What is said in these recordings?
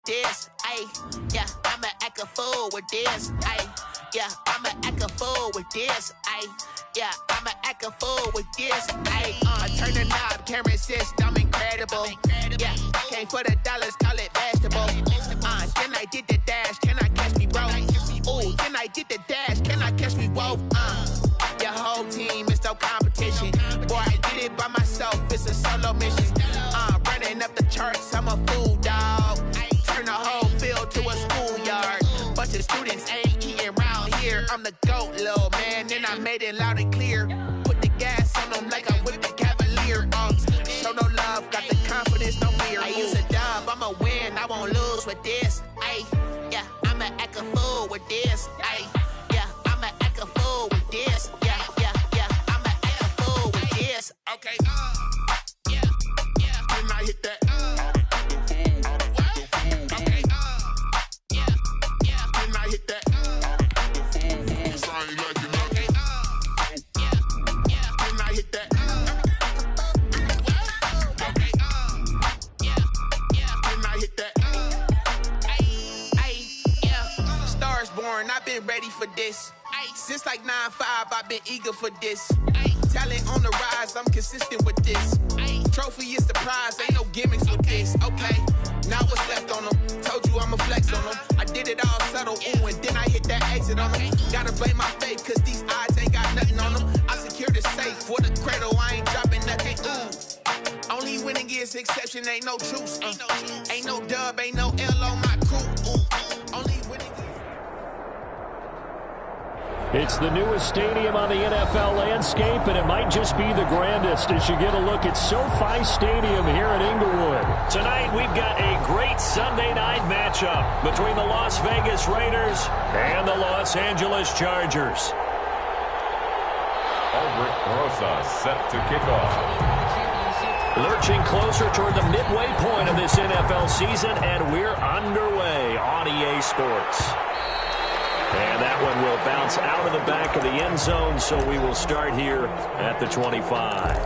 this. Ay, yeah, I'ma act a fool with this. Ay, yeah, I'ma act a fool with this. Ay, yeah, I'ma act a fool with this. Ay, I turn the knob, can't resist, I'm incredible. Yeah, came for the dollars, call it vegetable. Then I did the dash, can I catch me, bro? Ooh, then I did the dash, can I catch me, whoa? Your whole team is no competition. Boy, I did it by myself, it's a solo mission. Running up the charts, I'm a fool, dog. Turn the whole field to a schoolyard. Bunch of students ain't eating round here. I'm the GOAT, little man, and I made it loud and clear. Put the gas on them like I'm with the Cavalier. Show no love, got the confidence, no fear. I use a dub, I'ma win, I won't lose with this. Ay, yeah, I'ma act a fool with this. Ay, yeah, I'ma act a fool with this. Yeah, yeah, yeah, I'ma act a fool with this. Okay, yeah, yeah, when I hit that. Okay, yeah, yeah, when I hit that. Sound like you know. Okay, yeah, yeah, when I hit that. Okay, yeah, yeah, when I hit that. Yeah, stars born, I've been ready for this. Since like 9-5, I've been eager for this. Talent on the rise, I'm consistent with this. Trophy is the prize, ain't no gimmicks with this. Okay, now what's left on them? Told you I'ma flex on them. I did it all subtle, ooh, and then I hit that exit on them. Gotta blame my faith, cause these odds ain't got nothing on them. I secured the safe for the cradle, I ain't dropping nothing, ooh. Only winning is exception, ain't no truce. Ain't no dub, ain't no L on my crew, ooh. Only winning is... It's the newest stadium on the NFL landscape, and it might just be the grandest as you get a look at SoFi Stadium here in Inglewood. Tonight, we've got a great Sunday night matchup between the Las Vegas Raiders and the Los Angeles Chargers. Albert Rosa set to kick off. Lurching closer toward the midway point of this NFL season, and we're underway on EA Sports. And that one will bounce out of the back of the end zone, so we will start here at the 25.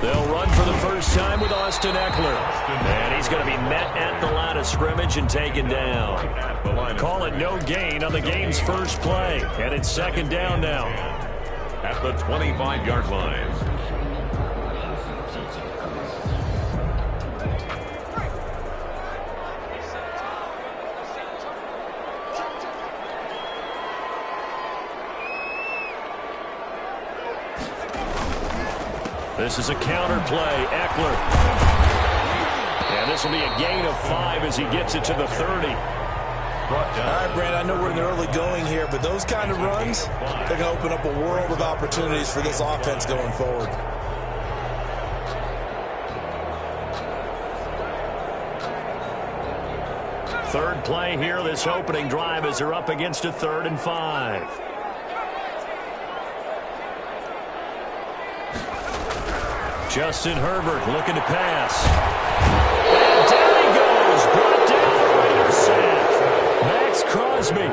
They'll run for the first time with Austin Eckler. And he's going to be met at the line of scrimmage and taken down. Call it no gain on the game's first play. And it's second down now. At the 25-yard line. This is a counter play. Eckler. And this will be a gain of 5 as he gets it to the 30. All right, Brand, I know we're in the early going here, but those kind of runs, they're going to open up a world of opportunities for this offense going forward. Third play here, this opening drive as they're up against a 3rd and 5. Justin Herbert looking to pass. And down he goes. Brought down. Raider sack. Max Crosby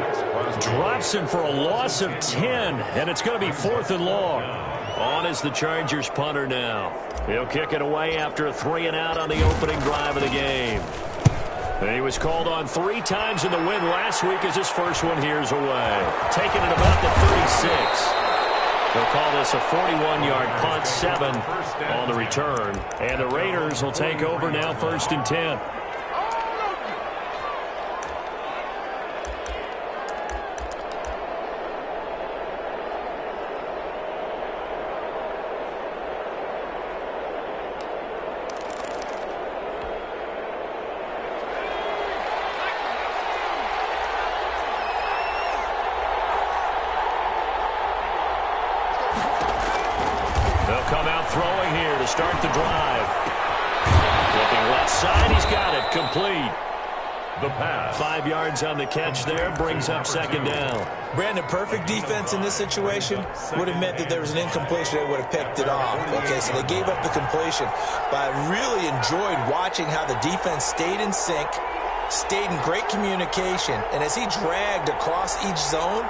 drops him for a loss of 10. And it's going to be 4th and long. On is the Chargers punter now. He'll kick it away after a 3-and-out on the opening drive of the game. And he was called on 3 times in the win last week as his first one here's away. Taking it about the 36. They'll call this a 41-yard punt, 7 on the return. And the Raiders will take over now, 1st and 10. Start the drive. Looking left side, he's got it. Complete. The pass. 5 yards on the catch there, brings up second down. Brandon, perfect defense in this situation would have meant that there was an incompletion. They would have picked it off. Okay, so they gave up the completion. But I really enjoyed watching how the defense stayed in sync, stayed in great communication, and as he dragged across each zone,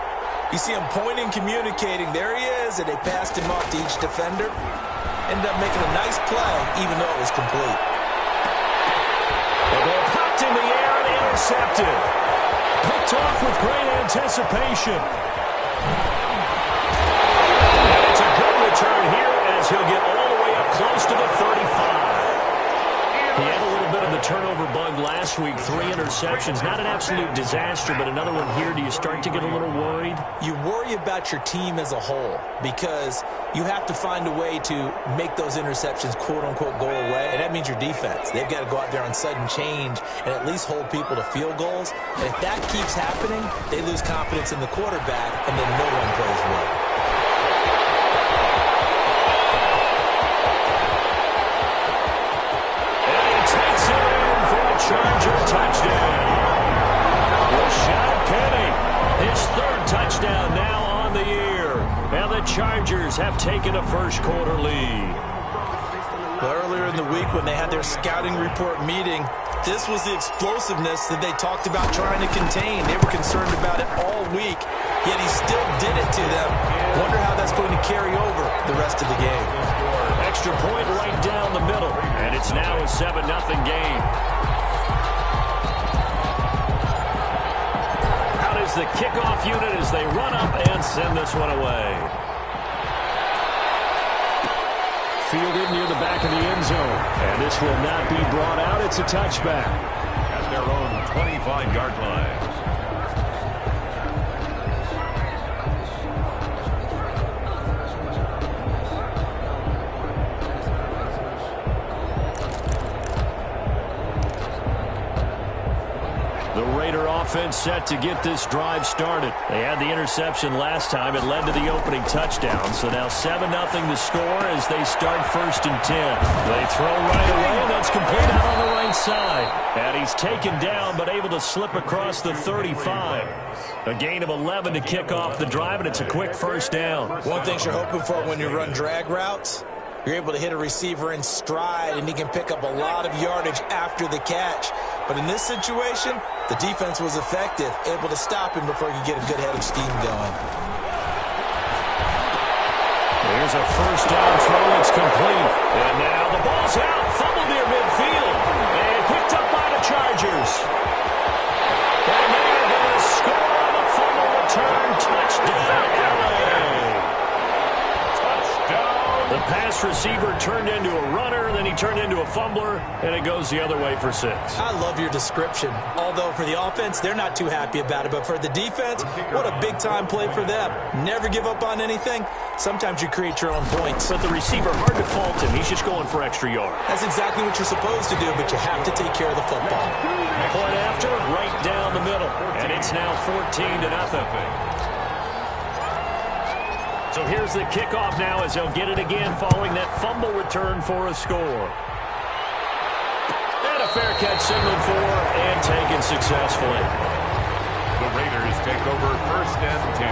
you see him pointing, communicating. There he is, and they passed him off to each defender. Ended up making a nice play, even though it was complete. The ball popped in the air and intercepted. Picked off with great anticipation. And it's a good return here as he'll get all the way up close to the 35. He had a little bit of the turnover bug last week, 3 interceptions. Not an absolute disaster, but another one here. Do you start to get a little worried? You worry about your team as a whole because you have to find a way to make those interceptions, quote-unquote, go away, and that means your defense. They've got to go out there on sudden change and at least hold people to field goals. And if that keeps happening, they lose confidence in the quarterback, and then no one plays well. Charger touchdown. Rashad Penny, his 3rd touchdown now on the year. Now the Chargers have taken a first-quarter lead. Well, earlier in the week when they had their scouting report meeting, this was the explosiveness that they talked about trying to contain. They were concerned about it all week, yet he still did it to them. Wonder how that's going to carry over the rest of the game. Extra point right down the middle, and it's now a 7-0 game. The kickoff unit as they run up and send this one away. Fielded near the back of the end zone. And this will not be brought out. It's a touchback. At their own 25-yard line. Offense set to get this drive started. They had the interception last time. It led to the opening touchdown. So now 7-0 the score as they start 1st and 10. They throw right away, and that's complete out on the right side. And he's taken down, but able to slip across the 35. A gain of 11 to kick off the drive, and it's a quick first down. One thing you're hoping for when you run drag routes, you're able to hit a receiver in stride, and he can pick up a lot of yardage after the catch. But in this situation, the defense was effective, able to stop him before he could get a good head of steam going. Here's a first down throw. It's complete. And now the ball's out. Fumbled near midfield. And picked up by the Chargers. And they're going to score on the fumble return. Touchdown, LA. The pass receiver turned into a runner, then he turned into a fumbler, and it goes the other way for 6. I love your description. Although for the offense, they're not too happy about it. But for the defense, what a big-time play for them. Never give up on anything. Sometimes you create your own points. But the receiver, hard to fault him. He's just going for extra yards. That's exactly what you're supposed to do, but you have to take care of the football. Point after, right down the middle. And it's now 14-0. So here's the kickoff now as they'll get it again following that fumble return for a score. And a fair catch signaled for and taken successfully. The Raiders take over 1st and 10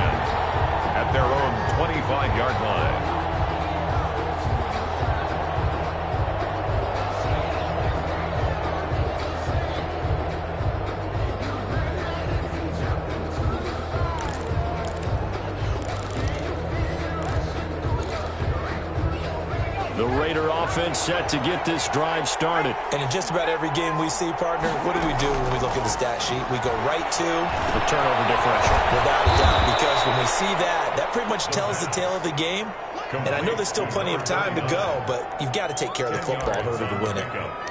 at their own 25-yard line. The Raider offense set to get this drive started. And in just about every game we see, partner, what do we do when we look at the stat sheet? We go right to the turnover differential. Without a doubt, because when we see that, that pretty much tells the tale of the game. And I know there's still plenty of time to go, but you've got to take care of the football in order to win it.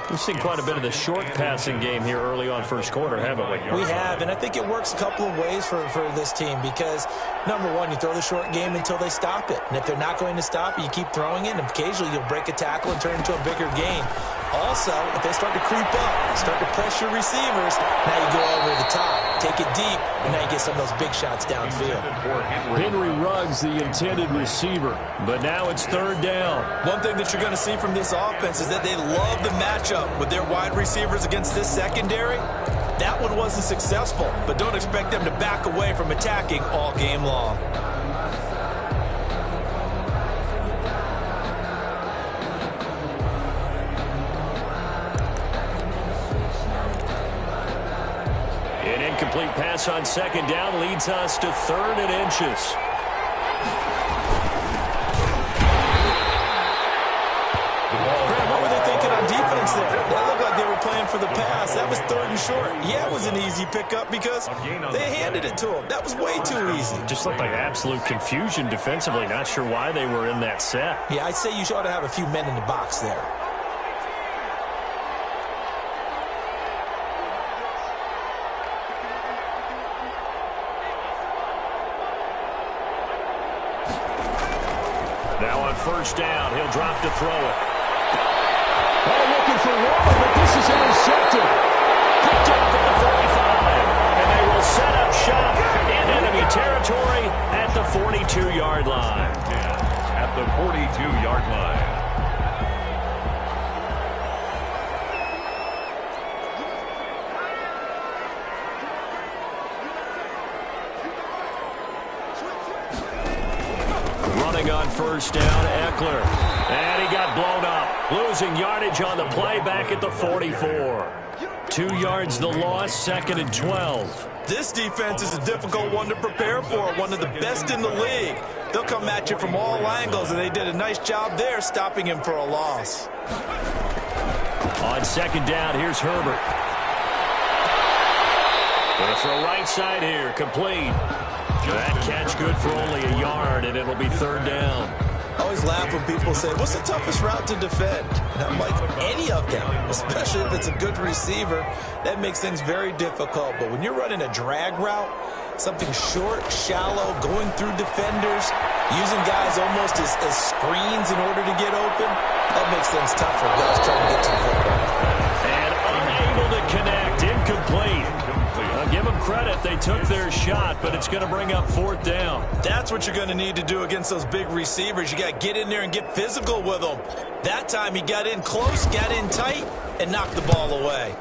We've seen quite a bit of the short passing game here early on first quarter, haven't we? We have, and I think it works a couple of ways for this team because, number one, you throw the short game until they stop it. And if they're not going to stop it, you keep throwing it, and occasionally you'll break a tackle and turn it into a bigger gain. Also, if they start to creep up, start to pressure receivers, now you go over the top, take it deep, and now you get some of those big shots downfield. Henry Ruggs, the intended receiver, but now it's 3rd down. One thing that you're going to see from this offense is that they love the matchup with their wide receivers against this secondary. That one wasn't successful, but don't expect them to back away from attacking all game long. incomplete pass on second down leads us to 3rd and inches. What were they thinking on defense there? That looked like they were playing for the pass. That was 3rd and short. Yeah, it was an easy pickup because they handed it to him. That was way too easy. Just looked like absolute confusion defensively. Not sure why they were in that set. Yeah, I'd say you ought to have a few men in the box there. Now on 1st down, he'll drop to throw it. Oh, looking for Waller, but this is intercepted. Picked off at the 45, and they will set up shop in enemy territory at the 42-yard line. At the 42-yard line. Running on 1st down, Eckler. And he got blown up. Losing yardage on the play back at the 44. 2 yards the loss, 2nd and 12. This defense is a difficult one to prepare for, one of the best in the league. They'll come at you from all angles, and they did a nice job there stopping him for a loss. On 2nd down, here's Herbert. Gonna throw right side here, complete. That catch good for only a yard, and it'll be 3rd down. I always laugh when people say, what's the toughest route to defend? And I'm like, any of them, especially if it's a good receiver. That makes things very difficult. But when you're running a drag route, something short, shallow, going through defenders, using guys almost as screens in order to get open, that makes things tough for guys trying to get to the football. And unable to connect, incomplete. I'll give them credit. They took their shot, but it's going to bring up 4th down. That's what you're going to need to do against those big receivers. You got to get in there and get physical with them. That time he got in close, got in tight, and knocked the ball away.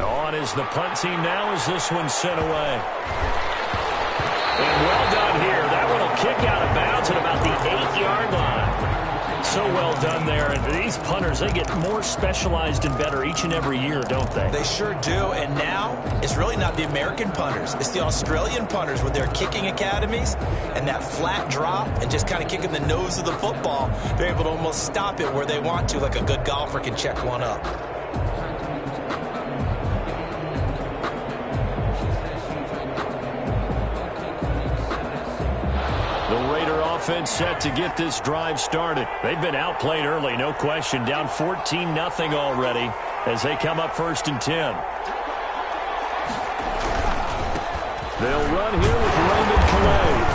On is the punt team now as this one's sent away. And well done here. That one will kick out of bounds at about the 8-yard line. So well done there. And these punters, they get more specialized and better each and every year, don't they? They sure do. And now it's really not the American punters. It's the Australian punters with their kicking academies and that flat drop and just kind of kicking the nose of the football. They're able to almost stop it where they want to, like a good golfer can check one up. Offense set to get this drive started. They've been outplayed early, no question. Down 14-0 already as they come up 1st and 10. They'll run here with Raymond Calais.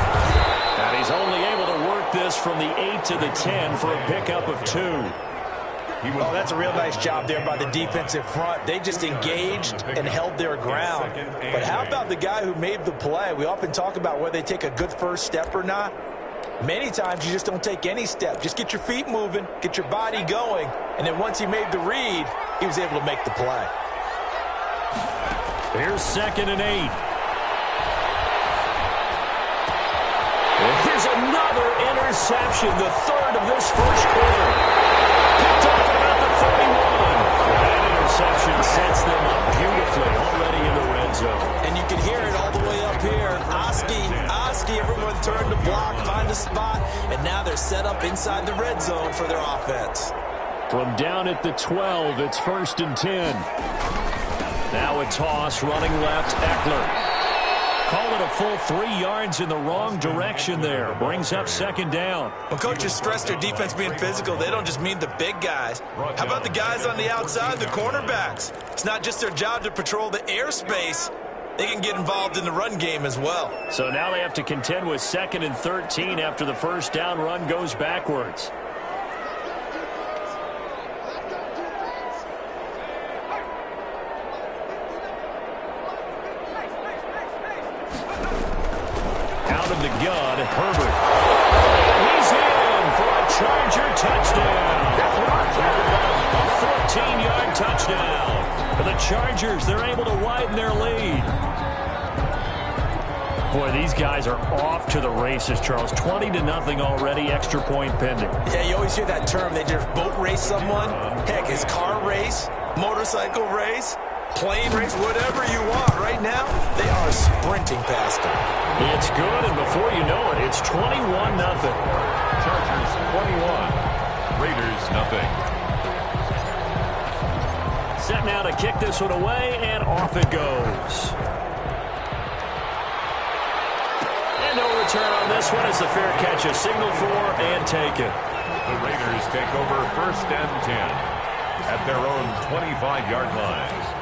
And he's only able to work this from the 8 to the 10 for a pickup of 2. Oh, that's a real nice job there by the defensive front. They just engaged and held their ground. But how about the guy who made the play? We often talk about whether they take a good first step or not. Many times you just don't take any step. Just get your feet moving, get your body going, and then once he made the read, he was able to make the play. Here's 2nd and 8. And here's another interception, the 3rd of this first quarter. Picked off about the 31. That interception sets them up beautifully already in the red zone. And you can hear it all the way up here. Oski, everyone turned to block, find a spot, and now they're set up inside the red zone for their offense. From down at the 12, it's 1st and 10. Now a toss, running left, Eckler. Call it a full 3 yards in the wrong direction there. Brings up 2nd down. When coaches stress their defense being physical, they don't just mean the big guys. How about the guys on the outside, the cornerbacks? It's not just their job to patrol the airspace. They can get involved in the run game as well. So now they have to contend with 2nd and 13 after the 1st down run goes backwards. Out of the gun, Herbert. He's in for a Charger touchdown. A 14-yard touchdown. For the Chargers, they're able to widen their lead. Boy, these guys are off to the races, Charles. 20-0 already, extra point pending. Yeah, you always hear that term. They just boat race someone. Heck, it's car race, motorcycle race, plane race, whatever you want. Right now, sprinting past him. It's good, and before you know it, it's 21-0. Chargers 21, Raiders nothing. Set now to kick this one away, and off it goes. And no return on this one. It's a fair catch, a signal for, and take it. The Raiders take over 1st and 10 at their own 25-yard line.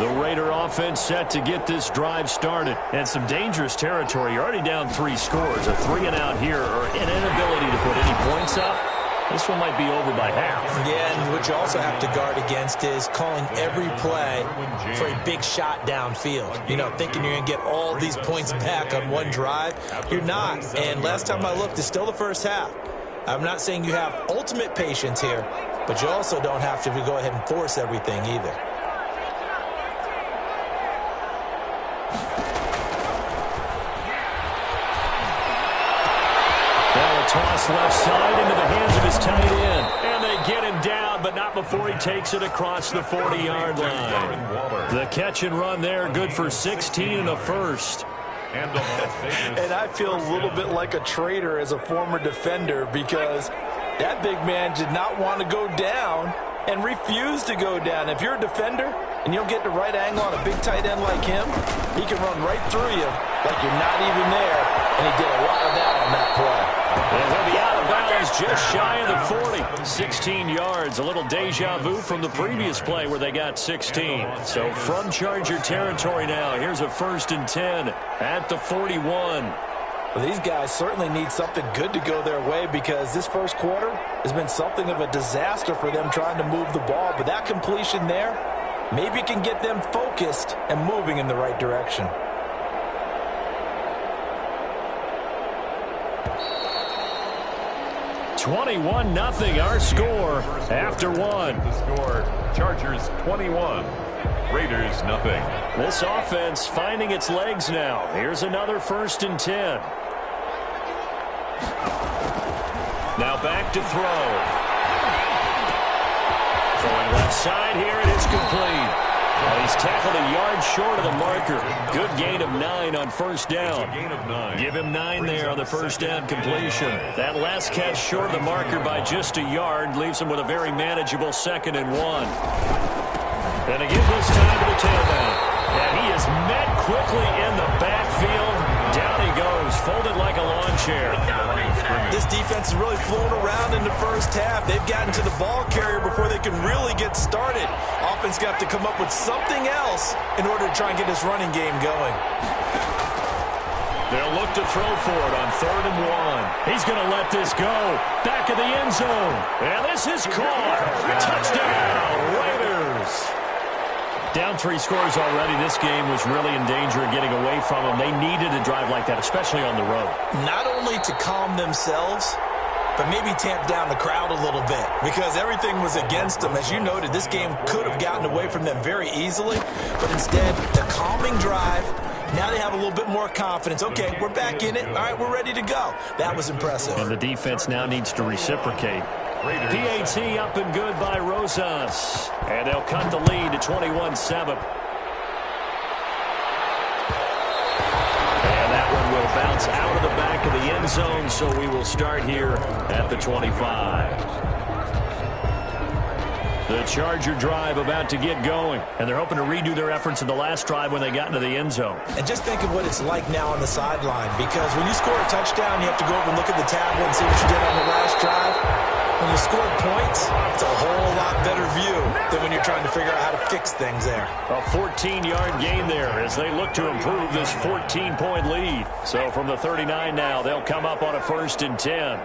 The Raider offense set to get this drive started. And some dangerous territory. You're already down 3 scores. A 3-and-out here, or an inability to put any points up. This one might be over by half. Yeah, and what you also have to guard against is calling every play for a big shot downfield. You know, thinking you're going to get all these points back on one drive. You're not. And last time I looked, it's still the first half. I'm not saying you have ultimate patience here, but you also don't have to go ahead and force everything either. Toss left side into the hands of his tight end. And they get him down, but not before he takes it across the 40-yard line. The catch and run there, good for 16 and a first. And I feel a little bit like a traitor as a former defender because that big man did not want to go down and refused to go down. If you're a defender and you don't get the right angle on a big tight end like him, he can run right through you like you're not even there. And he did a lot of that on that play. And he'll be out of bounds just shy of the 40. 16 yards, a little deja vu from the previous play where they got 16. So from Charger territory now, here's a 1st and 10 at the 41. Well, these guys certainly need something good to go their way because this first quarter has been something of a disaster for them trying to move the ball. But that completion there maybe can get them focused and moving in the right direction. 21-0 our score after one. The score, Chargers 21, Raiders nothing. This offense finding its legs now. Here's another 1st and 10. Now back to throw. Throwing left side here, and it's complete. Well, he's tackled a yard short of the marker. Good gain of 9 on 1st down. Give him 9 there on the 1st down completion. That last catch short of the marker by just a yard leaves him with a very manageable 2nd and 1. And again this time to the tailback. And he is met quickly in the backfield. Down he goes, folded like a lawn chair. This defense is really flown around in the first half. They've gotten to the ball carrier before they can really get started. Offense got to come up with something else in order to try and get this running game going. They'll look to throw for it on 3rd and 1. He's going to let this go. Back of the end zone. And this is caught. Touchdown, Raiders. Down 3 scores already. This game was really in danger of getting away from them. They needed a drive like that, especially on the road. Not only to calm themselves, but maybe tamp down the crowd a little bit because everything was against them. As you noted, this game could have gotten away from them very easily, but instead, the calming drive, now they have a little bit more confidence. Okay, we're back in it. All right, we're ready to go. That was impressive. And the defense now needs to reciprocate. PAT up and good by Rosas. And they'll cut the lead to 21-7. And that one will bounce out of the back of the end zone, so we will start here at the 25. The Charger drive about to get going, and they're hoping to redo their efforts in the last drive when they got into the end zone. And just think of what it's like now on the sideline, because when you score a touchdown, you have to go over and look at the tablet and see what you did on the last drive. When you score points, it's a whole lot better view than when you're trying to figure out how to fix things there. A 14-yard gain there as they look to improve this 14-point lead. So from the 39 now, they'll come up on a 1st and 10.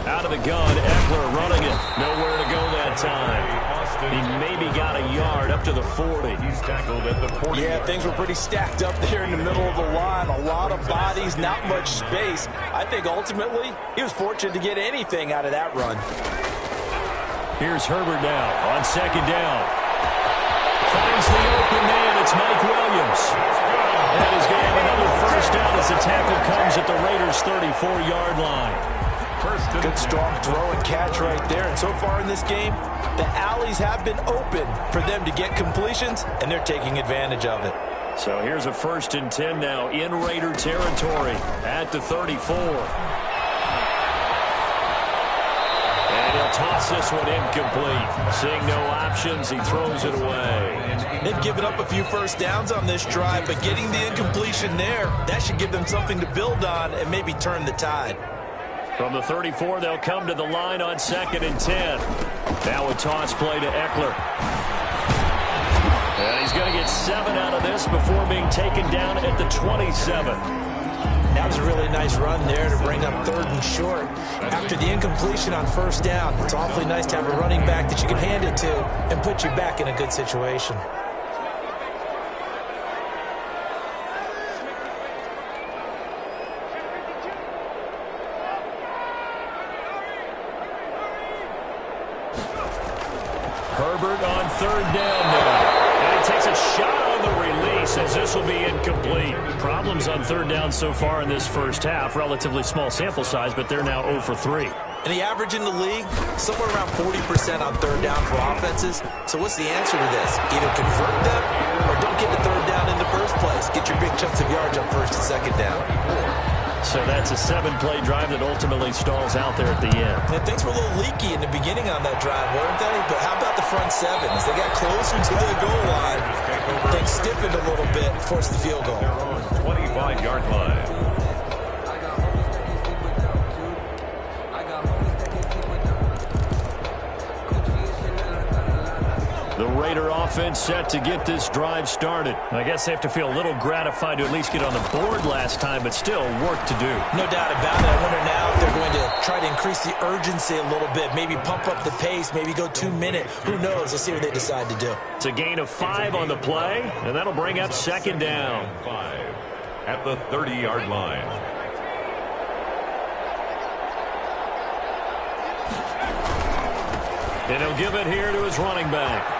Out of the gun, Eckler running it. Nowhere to go that time. He maybe got a yard up to the 40. He's tackled at the 40. Yeah, things were pretty stacked up there in the middle of the line. A lot of bodies, not much space. I think ultimately he was fortunate to get anything out of that run. Here's Herbert now on 2nd down. Finds the open man. It's Mike Williams. And he's going to have another 1st down as the tackle comes at the Raiders' 34-yard line. Good strong throw and catch right there. And so far in this game, the alleys have been open for them to get completions, and they're taking advantage of it. So here's a 1st and 10 now in Raider territory at the 34. And he'll toss this one incomplete. Seeing no options, he throws it away. They've given up a few first downs on this drive, but getting the incompletion there, that should give them something to build on and maybe turn the tide. From the 34, they'll come to the line on 2nd and 10. Now a toss play to Eckler. And he's going to get 7 out of this before being taken down at the 27. That was a really nice run there to bring up 3rd and short. After the incompletion on 1st down, it's awfully nice to have a running back that you can hand it to and put you back in a good situation. Herbert on 3rd down now. And he takes a shot on the release as this will be incomplete. Problems on 3rd down so far in this first half. Relatively small sample size, but they're now 0 for 3. And the average in the league, somewhere around 40% on 3rd down for offenses. So what's the answer to this? Either convert them or don't get the 3rd down in the first place. Get your big chunks of yards on 1st and 2nd down. So that's a 7-play drive that ultimately stalls out there at the end. And things were a little leaky in the beginning on that drive, weren't they? But how about the front 7? As they got closer to the goal line, things stiffened a little bit, forced the field goal. 25-yard line. The Raider offense set to get this drive started. I guess they have to feel a little gratified to at least get on the board last time, but still work to do. No doubt about it. I wonder now if they're going to try to increase the urgency a little bit, maybe pump up the pace, maybe go 2-minute. Who knows? Let's see what they decide to do. It's a gain of 5 on the play, and that'll bring up 2nd down. 5 at the 30-yard line. And he'll give it here to his running back.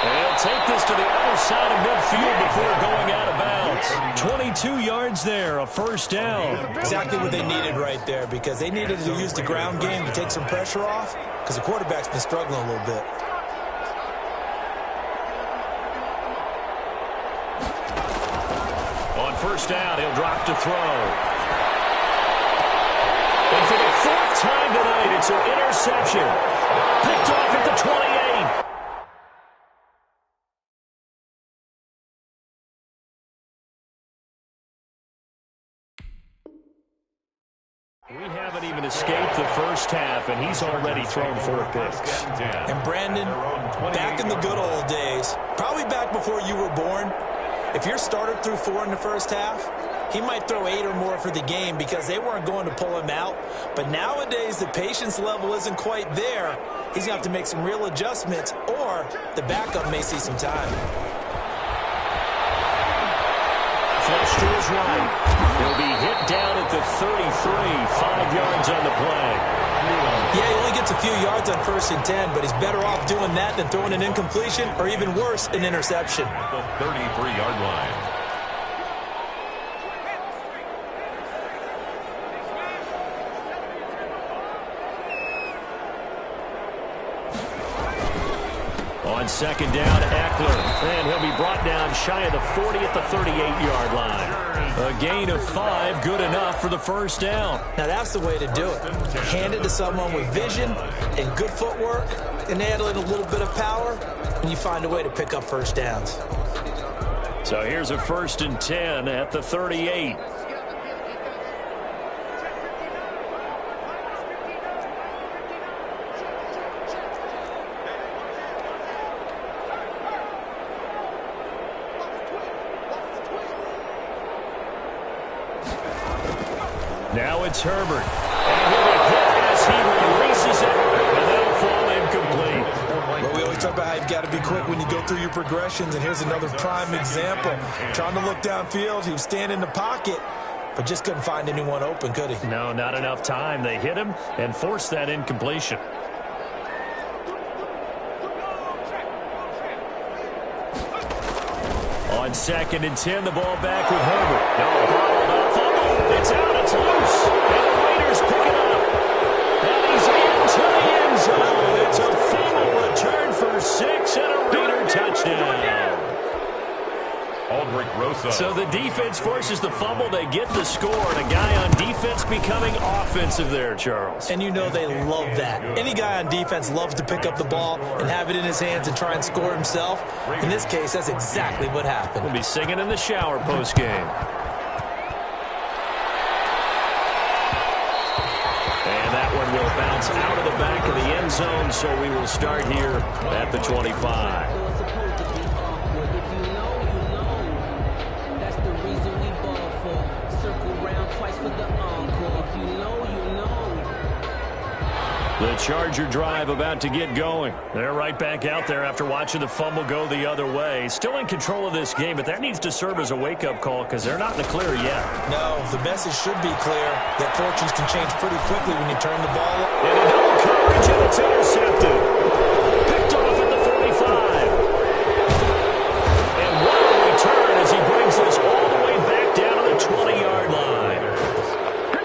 And he'll take this to the other side of midfield before going out of bounds. 22 yards there, a 1st down. Exactly what they needed right there, because they needed to use the ground game to take some pressure off, because the quarterback's been struggling a little bit. On 1st down, he'll drop to throw. And for the 4th time tonight, it's an interception. Picked off at the 28. We haven't even escaped the first half, and he's already thrown 4 picks. And Brandon, back in the good old days, probably back before you were born, if your starter threw 4 in the first half, he might throw 8 or more for the game because they weren't going to pull him out. But nowadays, the patience level isn't quite there. He's going to have to make some real adjustments, or the backup may see some time. Flush to his right. He'll be hit down at the 33, 5 yards on the play. Yeah, he only gets a few yards on 1st and 10, but he's better off doing that than throwing an incompletion, or even worse, an interception. The 33-yard line. On 2nd down, Eckler. And he'll be brought down shy of the 40 at the 38-yard line. A gain of 5, good enough for the 1st down. Now that's the way to do it. Hand it to someone with vision and good footwork, and add in a little bit of power, and you find a way to pick up 1st downs. So here's a 1st and 10 at the 38. Now it's Herbert. And he'll be hit as he releases it, and that'll fall incomplete. But we always talk about how you've got to be quick when you go through your progressions, and here's another prime example. Trying to look downfield, he was standing in the pocket, but just couldn't find anyone open, could he? No, not enough time. They hit him and forced that incompletion. On 2nd and 10, the ball back with Herbert. No, bottled up. It's out. It's loose. And Sosa. So the defense forces the fumble. They get the score. And a guy on defense becoming offensive there, Charles. And you know they love that. Any guy on defense loves to pick up the ball and have it in his hands and try and score himself. In this case, that's exactly what happened. We'll be singing in the shower post-game. And that one will bounce out of the back of the end zone, so we will start here at the 25. The Charger drive about to get going. They're right back out there after watching the fumble go the other way. Still in control of this game, but that needs to serve as a wake-up call because they're not in the clear yet. No, the message should be clear that fortunes can change pretty quickly when you turn the ball up. And a double coverage, and it's intercepted. Picked off at the 45. And what a return as he brings this all the way back down to the 20-yard line.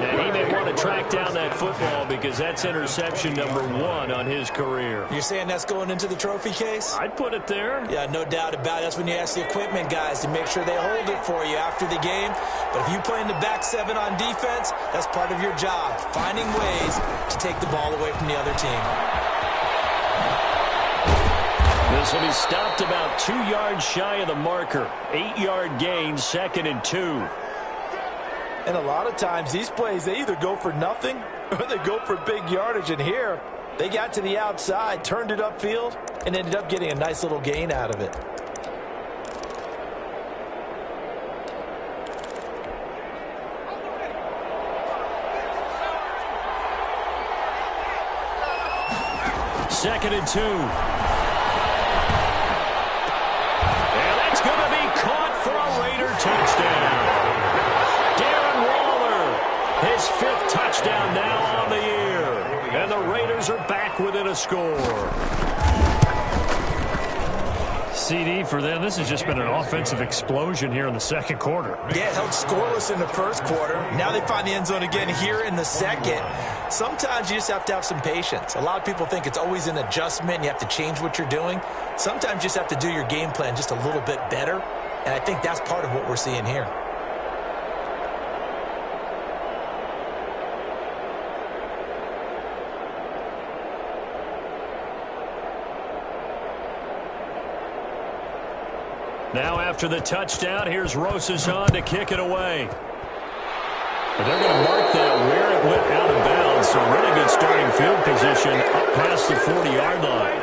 And he may want to track down that football because that's interception number 1 on his career. You're saying that's going into the trophy case? I'd put it there. Yeah, no doubt about it. That's when you ask the equipment guys to make sure they hold it for you after the game. But if you play in the back 7 on defense, that's part of your job, finding ways to take the ball away from the other team. This will be stopped about 2 yards shy of the marker. 8-yard gain, 2nd and 2. And a lot of times these plays, they either go for nothing or they go for big yardage. And here, they got to the outside, turned it upfield, and ended up getting a nice little gain out of it. Second and 2. And that's going to be caught for a Raider touchdown. His 5th touchdown now on the year. And the Raiders are back within a score. CD for them. This has just been an offensive explosion here in the second quarter. Yeah, held scoreless in the first quarter. Now they find the end zone again here in the second. Sometimes you just have to have some patience. A lot of people think it's always an adjustment. You have to change what you're doing. Sometimes you just have to do your game plan just a little bit better. And I think that's part of what we're seeing here. Now after the touchdown, here's Rosas on to kick it away. But they're going to mark that where it went out of bounds. So really good starting field position up past the 40-yard line.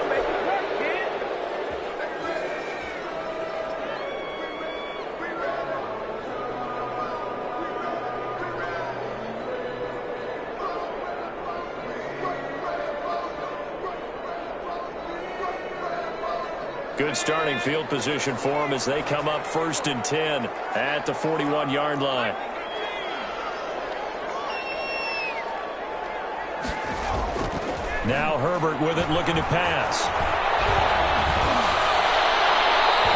Good starting field position for them as they come up 1st and 10 at the 41-yard line. Now Herbert with it, looking to pass.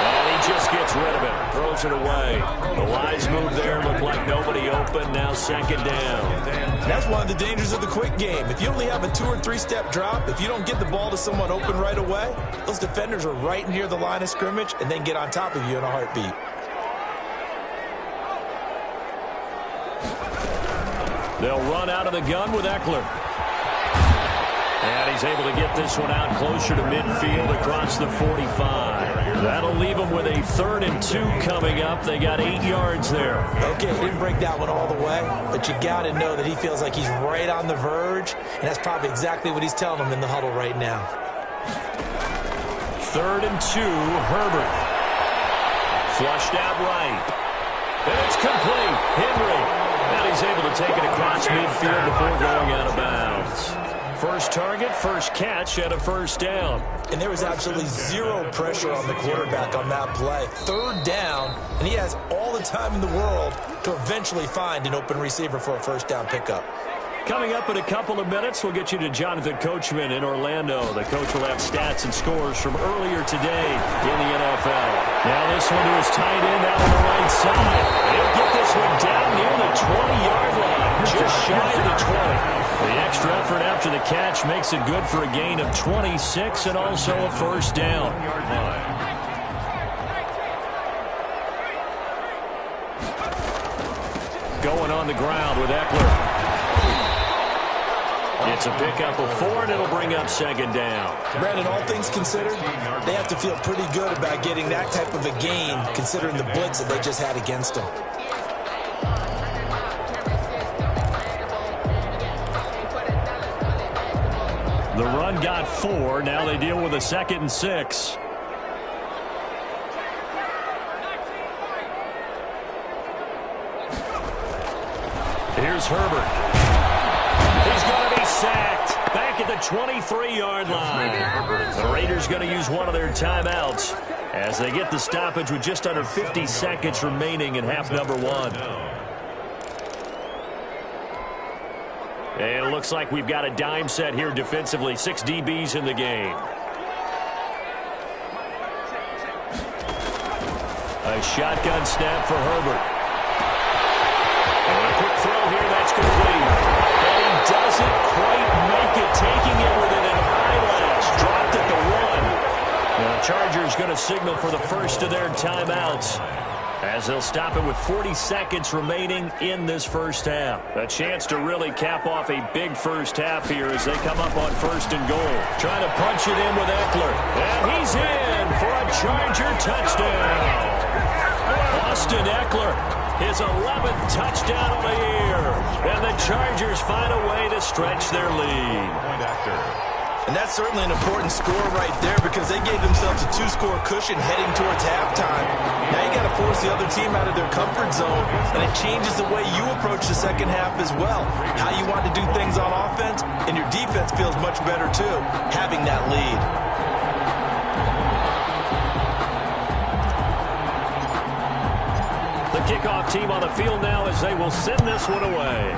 And he just gets rid of it, throws it away. The wise move there, looked like nobody open, now 2nd down. That's one of the dangers of the quick game. If you only have a 2- or 3-step drop, if you don't get the ball to someone open right away, those defenders are right near the line of scrimmage and then get on top of you in a heartbeat. They'll run out of the gun with Eckler. And he's able to get this one out closer to midfield across the 45. That'll leave them with a 3rd and 2 coming up. They got 8 yards there. Okay, he didn't break that one all the way, but you got to know that he feels like he's right on the verge, and that's probably exactly what he's telling them in the huddle right now. 3rd and 2, Herbert. Flushed out right. And it's complete. Henry. And he's able to take it across midfield before going out of bounds. First target, first catch, and a 1st down. And there was absolutely zero pressure on the quarterback on that play. 3rd down, and he has all the time in the world to eventually find an open receiver for a 1st down pickup. Coming up in a couple of minutes, we'll get you to Jonathan Coachman in Orlando. The coach will have stats and scores from earlier today in the NFL. Now this one to his tight end out on the right side. He'll get this one down near the 20-yard line, just shy of the 20. The extra effort after the catch makes it good for a gain of 26 and also a 1st down. going on the ground with Eckler. It's a pickup of 4, and it'll bring up second down. Brandon, all things considered, they have to feel pretty good about getting that type of a gain, considering the blitz that they just had against them. The run got 4. Now they deal with a 2nd and 6. Here's Herbert. He's going to be sacked back at the 23-yard line. The Raiders going to use one of their timeouts as they get the stoppage with just under 50 seconds remaining in half number 1. And it looks like we've got a dime set here defensively. 6 DBs in the game. A shotgun snap for Herbert. And a quick throw here, that's complete. And he doesn't quite make it, taking it with an eyelash. Dropped at the 1. Now the Chargers going to signal for the first of their timeouts, as they'll stop it with 40 seconds remaining in this first half. A chance to really cap off a big first half here as they come up on 1st and goal. Trying to punch it in with Eckler. And he's in for a Charger touchdown. Austin Eckler, his 11th touchdown of the year. And the Chargers find a way to stretch their lead. And that's certainly an important score right there because they gave themselves a 2-score cushion heading towards halftime. Now you got to force the other team out of their comfort zone, and it changes the way you approach the second half as well. How you want to do things on offense, and your defense feels much better too, having that lead. The kickoff team on the field now as they will send this one away.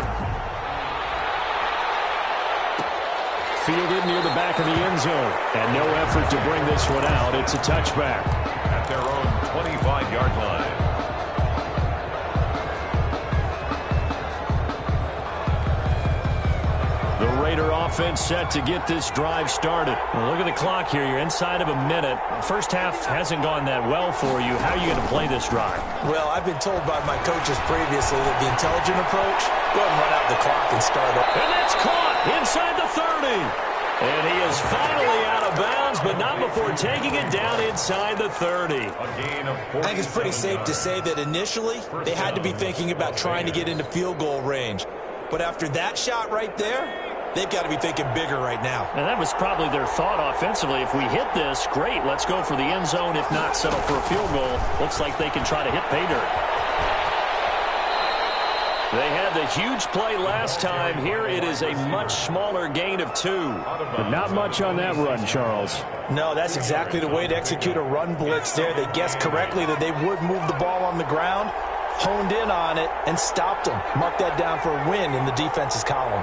Fielded near the back of the end zone. And no effort to bring this one out. It's a touchback. At their own 25-yard line. The Raider offense set to get this drive started. Well, look at the clock here. You're inside of a minute. First half hasn't gone that well for you. How are you going to play this drive? Well, I've been told by my coaches previously that the intelligent approach, go ahead and run out the clock and start up. And that's caught inside the 30. And he is finally out of bounds, but not before taking it down inside the 30. I think it's pretty safe to say that initially they had to be thinking about trying to get into field goal range. But after that shot right there, they've got to be thinking bigger right now. And that was probably their thought offensively. If we hit this, great, let's go for the end zone. If not, settle for a field goal. Looks like they can try to hit pay dirt. They had the huge play last time. Here it is a much smaller gain of 2. But not much on that run, Charles. No, that's exactly the way to execute a run blitz there. They guessed correctly that they would move the ball on the ground, honed in on it, and stopped them. Mark that down for a win in the defense's column.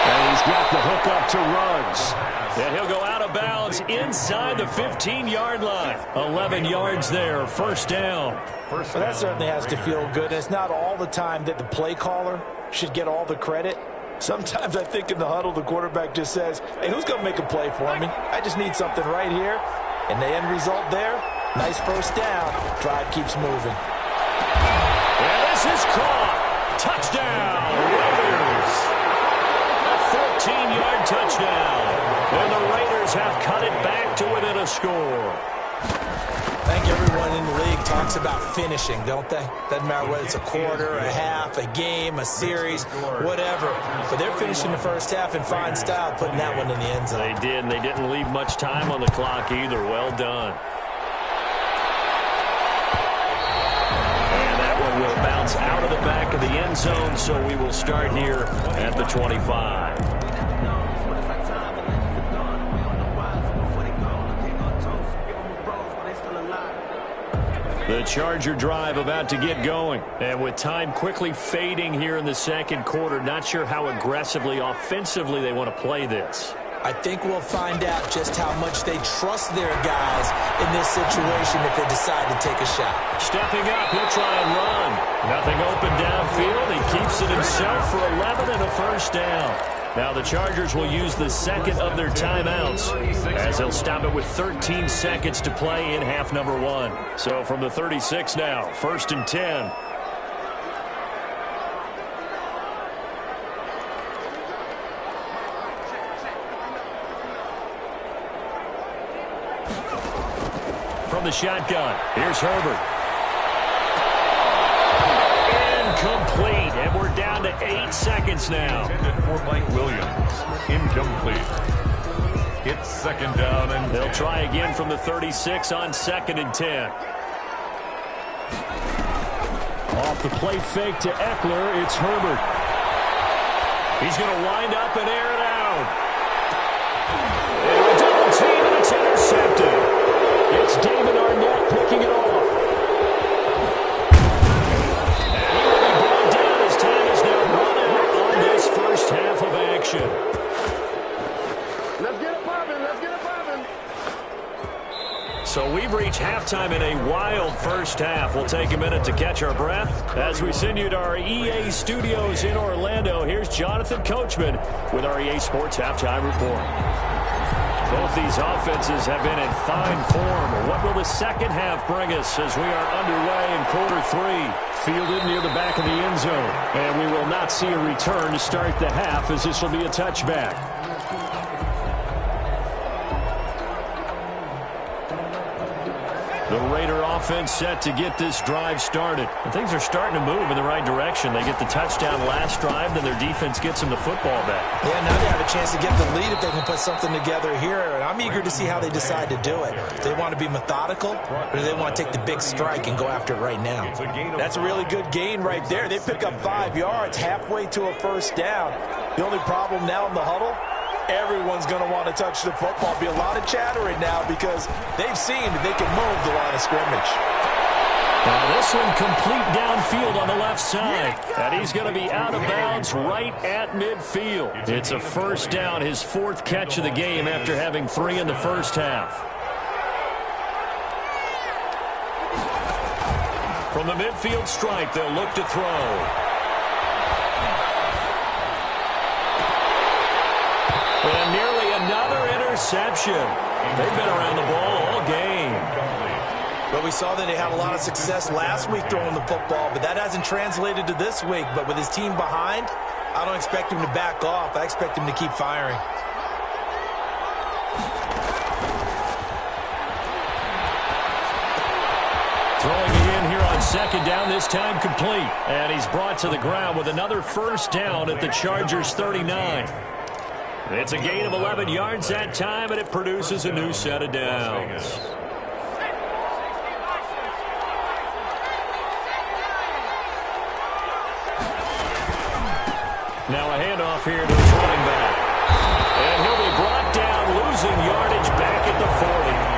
And he's got the hook up to Ruggs. And he'll go out of bounds inside the 15-yard line. 11 yards there, first down. Well, that certainly has to feel good. It's not all the time that the play caller should get all the credit. Sometimes I think in the huddle, the quarterback just says, hey, who's going to make a play for me? I just need something right here. And the end result there, nice first down. Drive keeps moving. And this is caught. Touchdown, Raiders. A 14-yard touchdown. And the Raiders have cut it back to within a score. I think everyone in the league talks about finishing, don't they? Doesn't matter whether it's a quarter, a half, a game, a series, whatever. But they're finishing the first half in fine style, putting that one in the end zone. They did, and they didn't leave much time on the clock either. Well done. And that one will bounce out of the back of the end zone, so we will start here at the 25. The Charger drive about to get going. And with time quickly fading here in the second quarter, not sure how aggressively, offensively they want to play this. I think we'll find out just how much they trust their guys in this situation if they decide to take a shot. Stepping up, he'll try and run. Nothing open downfield. He keeps it himself for 11 and a first down. Now the Chargers will use the second of their timeouts as they'll stop it with 13 seconds to play in half number 1. So from the 36 now, 1st and 10. From the shotgun, here's Herbert. Incomplete, and we're down to 8 seconds now. Intended for Mike Williams. Incomplete. It's 2nd down and They'll try again from the 36 on 2nd and 10. Off the play fake to Eckler, it's Herbert. He's going to wind up and air it out. And a double team, and it's intercepted. It's David Arnett picking it off. And he will be brought down as time is now run out on this first half of action. Let's get it popping. Let's get it popping. So we've reached halftime in a wild first half. We'll take a minute to catch our breath as we send you to our EA studios in Orlando. Here's Jonathan Coachman with our EA Sports Halftime Report. Both these offenses have been in fine form. What will the second half bring us as we are underway in quarter 3? Fielded near the back of the end zone. And we will not see a return to start the half as this will be a touchback. The Raider offense set to get this drive started. And things are starting to move in the right direction. They get the touchdown last drive, then their defense gets them the football back. Yeah, now they have a chance to get the lead if they can put something together here. And I'm eager to see how they decide to do it. Do they want to be methodical, or do they want to take the big strike and go after it right now? That's a really good gain right there. They pick up 5 yards halfway to a first down. The only problem now in the huddle, everyone's going to want to touch the football. Be a lot of chattering now because they've seen that they can move the line of scrimmage. Now this one complete downfield on the left side. And he's going to be out of bounds right at midfield. It's a first down, his 4th catch of the game after having 3 in the first half. From the midfield stripe, they'll look to throw. And nearly another interception. They've been around the ball all game. But we saw that they had a lot of success last week throwing the football, but that hasn't translated to this week. But with his team behind, I don't expect him to back off. I expect him to keep firing. Throwing it in here on 2nd down, this time complete. And he's brought to the ground with another first down at the Chargers 39. It's a gain of 11 yards that time, and it produces a new set of downs. Now a handoff here to his running back. And he'll be brought down, losing yardage back at the 40.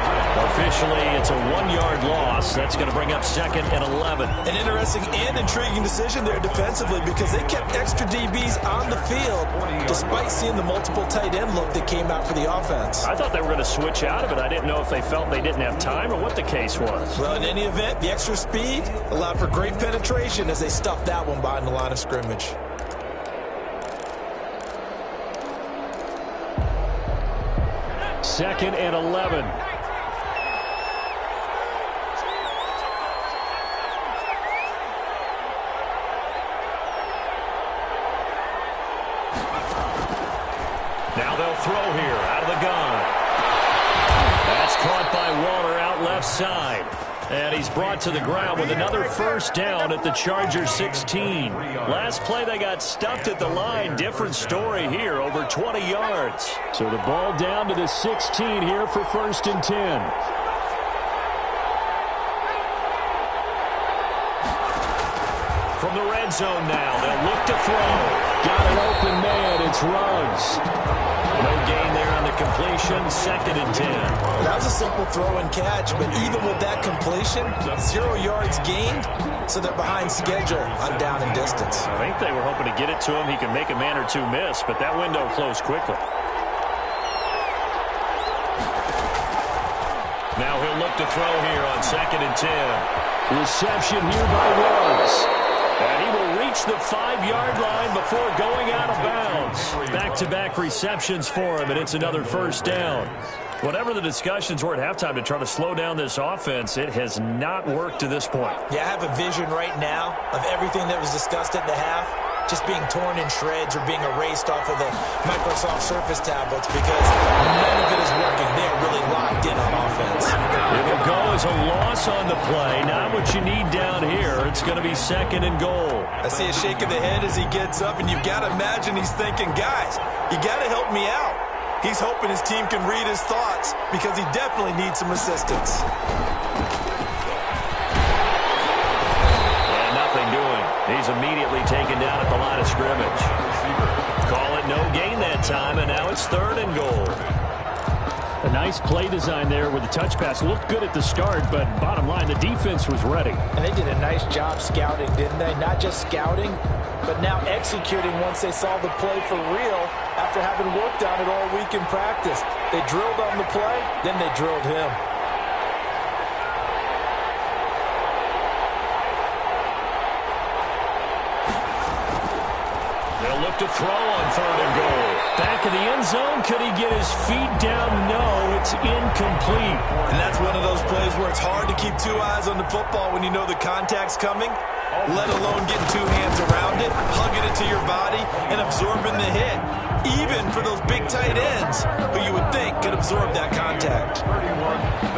Officially, it's a 1-yard loss. That's going to bring up 2nd and 11. An interesting and intriguing decision there defensively because they kept extra DBs on the field despite seeing the multiple tight end look that came out for the offense. I thought they were going to switch out of it. I didn't know if they felt they didn't have time or what the case was. Well, in any event, the extra speed allowed for great penetration as they stuffed that one behind the line of scrimmage. Second and 11. Now they'll throw here out of the gun. That's caught by Waller out left side. And he's brought to the ground with another first down at the Chargers 16. Last play they got stuffed at the line. Different story here, over 20 yards. So the ball down to the 16 here for 1st and 10. From the red zone now, they'll look to throw. Got an open man, it's Ruggs. No gain there on the completion, 2nd and 10. That was a simple throw and catch, but even with that completion, 0 yards gained, so they're behind schedule on down and distance. I think they were hoping to get it to him. He could make a man or two miss, but that window closed quickly. Now he'll look to throw here on 2nd and 10. Reception here by Ruggs. And he will reach reach the 5-yard line before going out of bounds. Back-to-back receptions for him, and it's another first down. Whatever the discussions were at halftime to try to slow down this offense, it has not worked to this point. Yeah, I have a vision right now of everything that was discussed at the half just being torn in shreds or being erased off of the Microsoft Surface tablets because none of it is working. They're really locked in on offense. It will go as a loss on the play. Not what you need down here. It's going to be second and goal. I see a shake of the head as he gets up, and you've got to imagine he's thinking, guys, you got to help me out. He's hoping his team can read his thoughts because he definitely needs some assistance. And nothing doing. He's immediately taken down at the line of scrimmage. Call it no gain that time, and now it's third and goal. A nice play design there with the touch pass. Looked good at the start, but bottom line, the defense was ready. And they did a nice job scouting, didn't they? Not just scouting, but now executing once they saw the play for real after having worked on it all week in practice. They drilled on the play, then they drilled him. They'll look to throw on third and goal. Back in the end zone. Could he get his feet down? No, it's incomplete. And that's one of those plays where it's hard to keep two eyes on the football when you know the contact's coming, let alone getting two hands around it, hugging it to your body, and absorbing the hit. Even for those big tight ends who you would think could absorb that contact.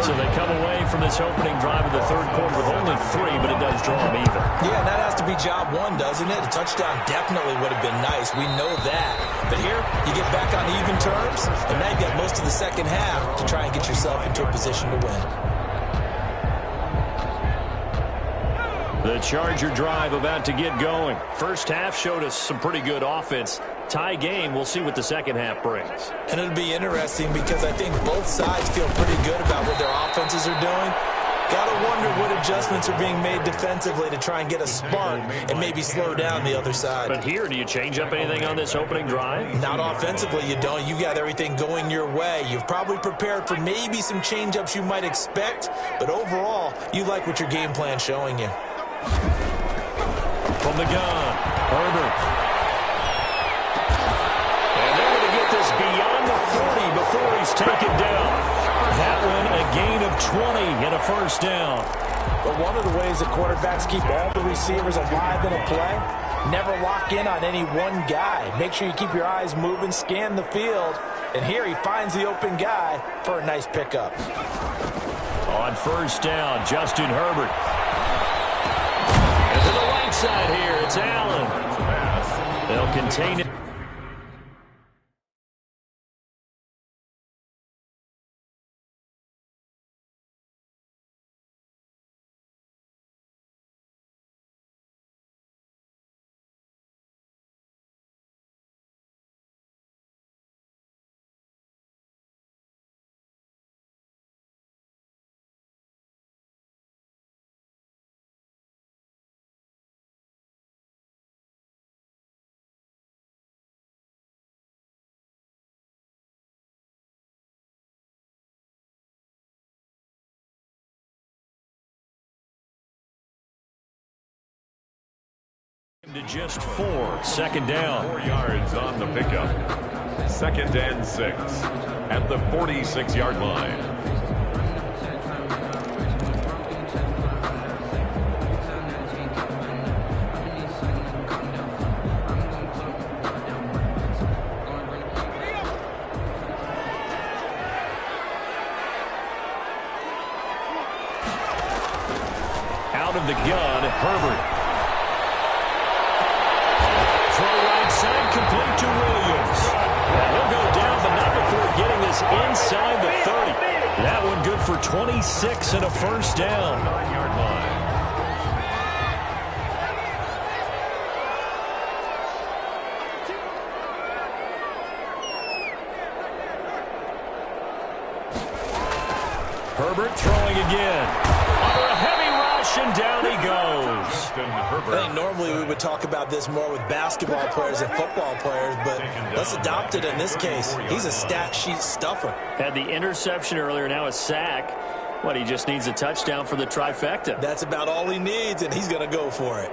So they come away from this opening drive of the third quarter with only 3, but it does draw them even. Yeah, that has to be job one, doesn't it? A touchdown definitely would have been nice. We know that. But here, you get back on even terms, and now you've got most of the second half to try and get yourself into a position to win. The Charger drive about to get going. First half showed us some pretty good offense. Tie game, we'll see what the second half brings. And it'll be interesting because I think both sides feel pretty good about what their offenses are doing. Got to wonder what adjustments are being made defensively to try and get a spark and maybe slow down the other side. But here, do you change up anything on this opening drive? Not offensively, you don't. You got everything going your way. You've probably prepared for maybe some change-ups you might expect, but overall, you like what your game plan's showing you. From the gun, Herbert. And they're going to get this beyond the 40 before he's taken down. That one, a gain of 20 and a first down. But one of the ways that quarterbacks keep all the receivers alive in a play, never lock in on any one guy. Make sure you keep your eyes moving, scan the field, and here he finds the open guy for a nice pickup. On first down, Justin Herbert. And to the right side here, it's Allen. They'll contain it. To just 4, second down. 4 yards on the pickup. Second and 6 at the 46-yard line. Out of the gun, Herbert. Complete to Williams. He'll go down, but not before getting this inside the 30. That one good for 26 and a first down. 9-yard line. Herbert throwing again. Under a heavy rush, and down he goes. I think normally we would talk about this more with basketball players and football players, but let's adopt it in this case. He's a stat sheet stuffer. Had the interception earlier, now a sack. What, he just needs a touchdown for the trifecta. That's about all he needs, and he's going to go for it.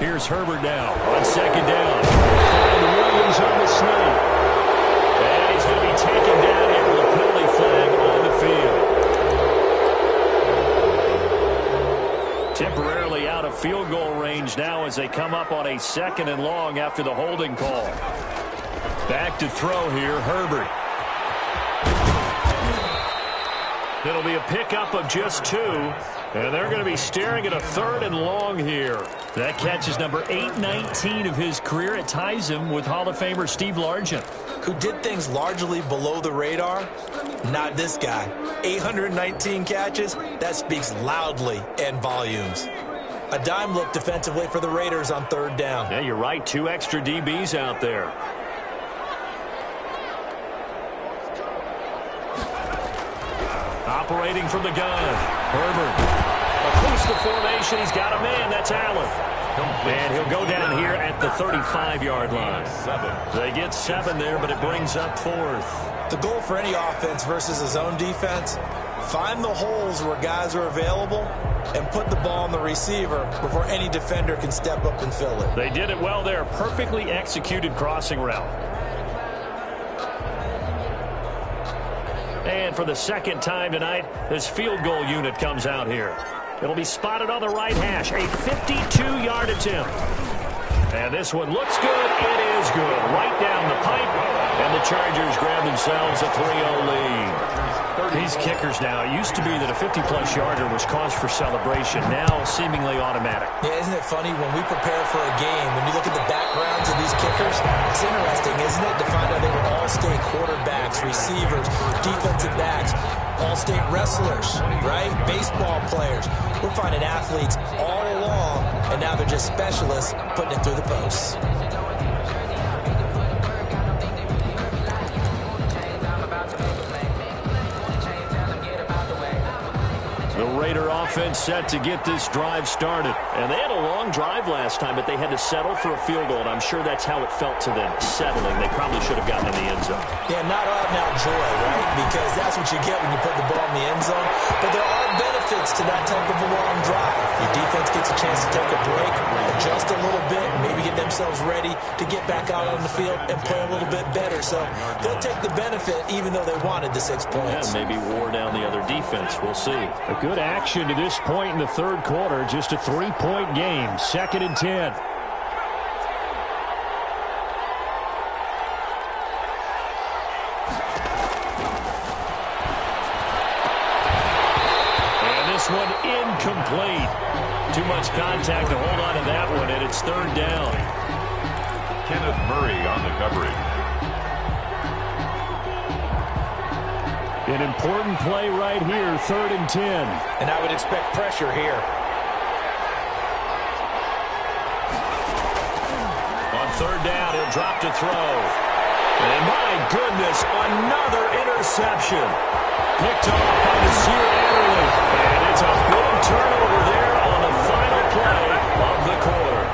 Here's Herbert now on second down. And Williams on the snap. And he's going to be taken down here with a penalty flag on the field. Temporarily out of field goal range now as they come up on a 2nd and long after the holding call. Back to throw here, Herbert. It'll be a pickup of just 2, and they're going to be staring at a 3rd and long here. That catch is number 819 of his career. It ties him with Hall of Famer Steve Largent, who did things largely below the radar. Not this guy. 819 catches, that speaks loudly in volumes. A dime look defensively for the Raiders on 3rd down. Yeah, you're right. 2 extra DBs out there. Operating from the gun, Herbert. Across the formation, he's got a man. That's Allen. And he'll go down here at the 35-yard line. They get 7 there, but it brings up 4th. The goal for any offense versus a zone defense, find the holes where guys are available and put the ball on the receiver before any defender can step up and fill it. They did it well there. Perfectly executed crossing route. And for the 2nd time tonight, this field goal unit comes out here. It'll be spotted on the right hash. A 52-yard attempt. And this one looks good. It is good. Right down the pipe. And the Chargers grab themselves a 3-0 lead. These kickers now, it used to be that a 50-plus yarder was cause for celebration. Now seemingly automatic. Yeah, isn't it funny when we prepare for a game, when you look at the backgrounds of these kickers, it's interesting, isn't it, to find out they were all-state quarterbacks, receivers, defensive backs, all-state wrestlers, right? Baseball players. We're finding athletes all along, and now they're just specialists putting it through the posts. The Raider offense set to get this drive started. And they had a long drive last time, but they had to settle for a field goal, and I'm sure that's how it felt to them, settling. They probably should have gotten in the end zone. Yeah, not out-and-out joy, right? Because that's what you get when you put the ball in the end zone. But there are benefits to that type of a long drive. Your defense gets a chance to take a break, adjust a little bit, maybe get themselves ready to get back out on the field and play a little bit better. So they'll take the benefit even though they wanted the 6 points. Yeah, maybe wore down the other defense. We'll see. A good action to this point in the 3rd quarter. Just a 3-point game. 2nd and 10. And this one incomplete. Too much contact to hold on to that one, and it's 3rd down. Kenneth Murray on the coverage. An important play right here, 3rd and 10. And I would expect pressure here. On 3rd down, he'll drop to throw. And my goodness, another interception. Picked off by Nasir Adderley. And it's a big turnover there on the final play of the quarter.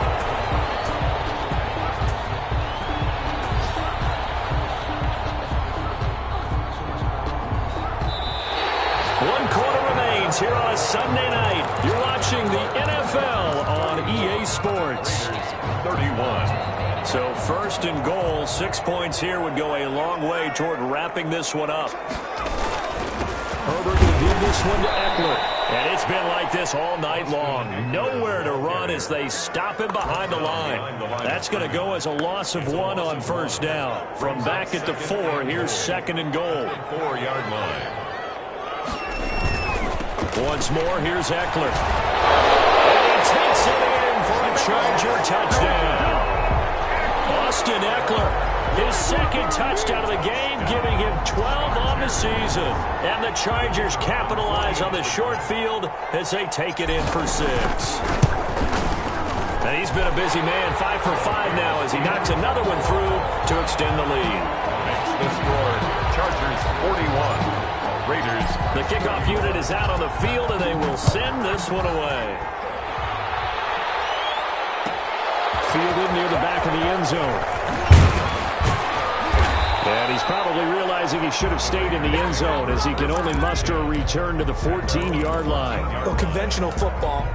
Here on a Sunday night, you're watching the NFL on EA Sports. 31. So 1st and goal, 6 points here would go a long way toward wrapping this one up. Herbert will give this one to Eckler. And it's been like this all night long. Nowhere to run as they stop him behind the line. That's going to go as a loss of 1 on 1st down. From back at the 4, here's 2nd and goal. 4-yard line. Once more, here's Eckler. And he takes it in for a Charger touchdown. Austin Eckler, his 2nd touchdown of the game, giving him 12 on the season. And the Chargers capitalize on the short field as they take it in for 6. And he's been a busy man, 5 for 5 now as he knocks another one through to extend the lead. Makes the score, Chargers 41. Raiders. The kickoff unit is out on the field, and they will send this one away. Fielded near the back of the end zone. And He's probably realizing he should have stayed in the end zone as he can only muster a return to the 14-yard line. Well, conventional football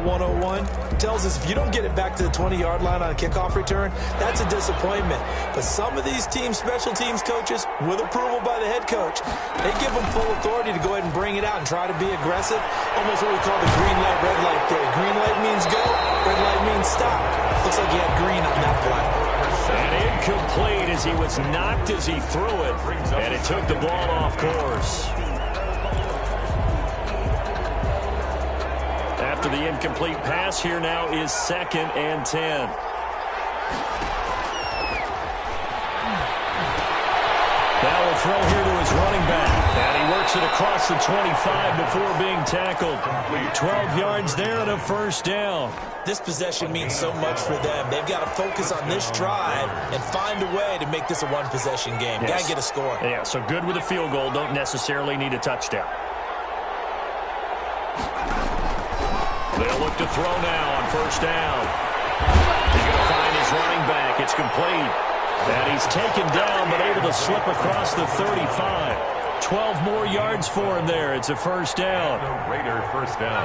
101, tells us if you don't get it back to the 20-yard line on a kickoff return, that's a disappointment. But some of these special teams coaches, with approval by the head coach, they give them full authority to go ahead and bring it out and try to be aggressive. Almost what we call the green light, red light theory. Green light means go, red light means stop. Looks like he had green on that play. And incomplete as he was knocked as he threw it. And it took the ball off course. After the incomplete pass, here now is 2nd and 10. Now will throw here to his running back. And he works it across the 25 before being tackled. 12 yards there and a first down. This possession means so much for them. They've got to focus on this drive and find a way to make this a one-possession game. Yes. Got to get a score. Yeah, so good with a field goal. Don't necessarily need a touchdown. They'll look to throw now on first down. He's going to find his running back. It's complete. And he's taken down but able to slip across the 35. 12 more yards for him there. It's a first down. Raider first down.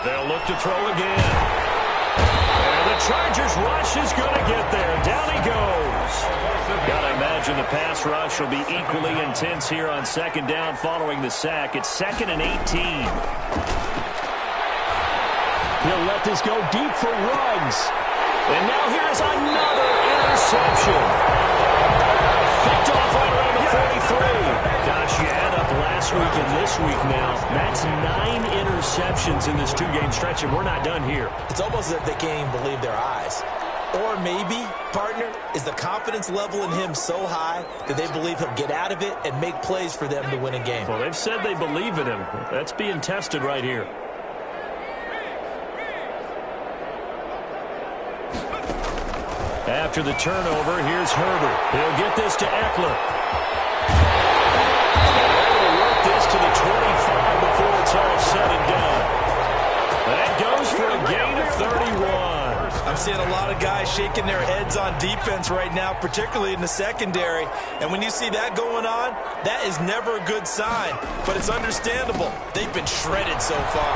They'll look to throw again. And the Chargers rush is going to get there. Down he goes. Got to imagine the pass rush will be equally intense here on 2nd down following the sack. It's 2nd and 18. He'll let this go deep for Ruggs. And now here's another interception. Picked off right around the 43. Gosh, you add up last week and this week now. That's 9 interceptions in this 2-game stretch, and we're not done here. It's almost as if they can't even believe their eyes. Or maybe, partner, is the confidence level in him so high that they believe he'll get out of it and make plays for them to win a game. Well, they've said they believe in him. That's being tested right here. After the turnover, here's Herbert. He'll get this to Eckler. He'll work this to the 25 before it's all said and done. That goes for a gain of 31. I'm seeing a lot of guys shaking their heads on defense right now, particularly in the secondary. And when you see that going on, that is never a good sign. But it's understandable. They've been shredded so far.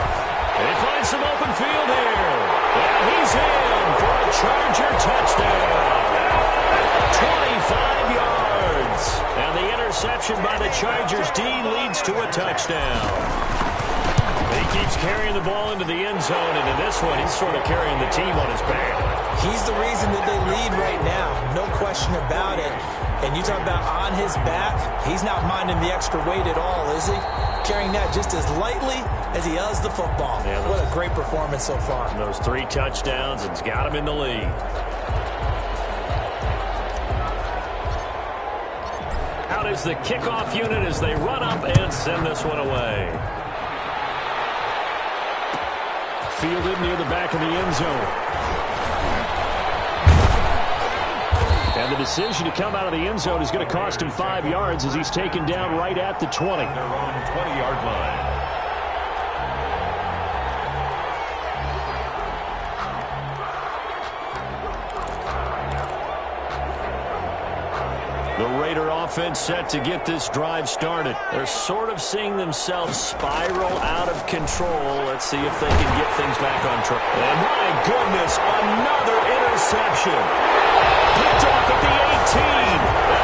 They find some open field here. And he's in for a Charger touchdown. 25 yards. And the interception by the Chargers D leads to a touchdown. He keeps carrying the ball into the end zone, and in this one, he's sort of carrying the team on his back. He's the reason that they lead right now, no question about it. And you talk about on his back, he's not minding the extra weight at all, is he? Carrying that just as lightly as he does the football. Yeah, what a great performance so far. Those 3 touchdowns, it's got him in the lead. Out is the kickoff unit as they run up and send this one away. Fielded near the back of the end zone. And the decision to come out of the end zone is going to cost him 5 yards as he's taken down right at the 20. Their own 20-yard line. The Raider offense set to get this drive started. They're sort of seeing themselves spiral out of control. Let's see if they can get things back on track. And my goodness, another interception. Picked off at the 18.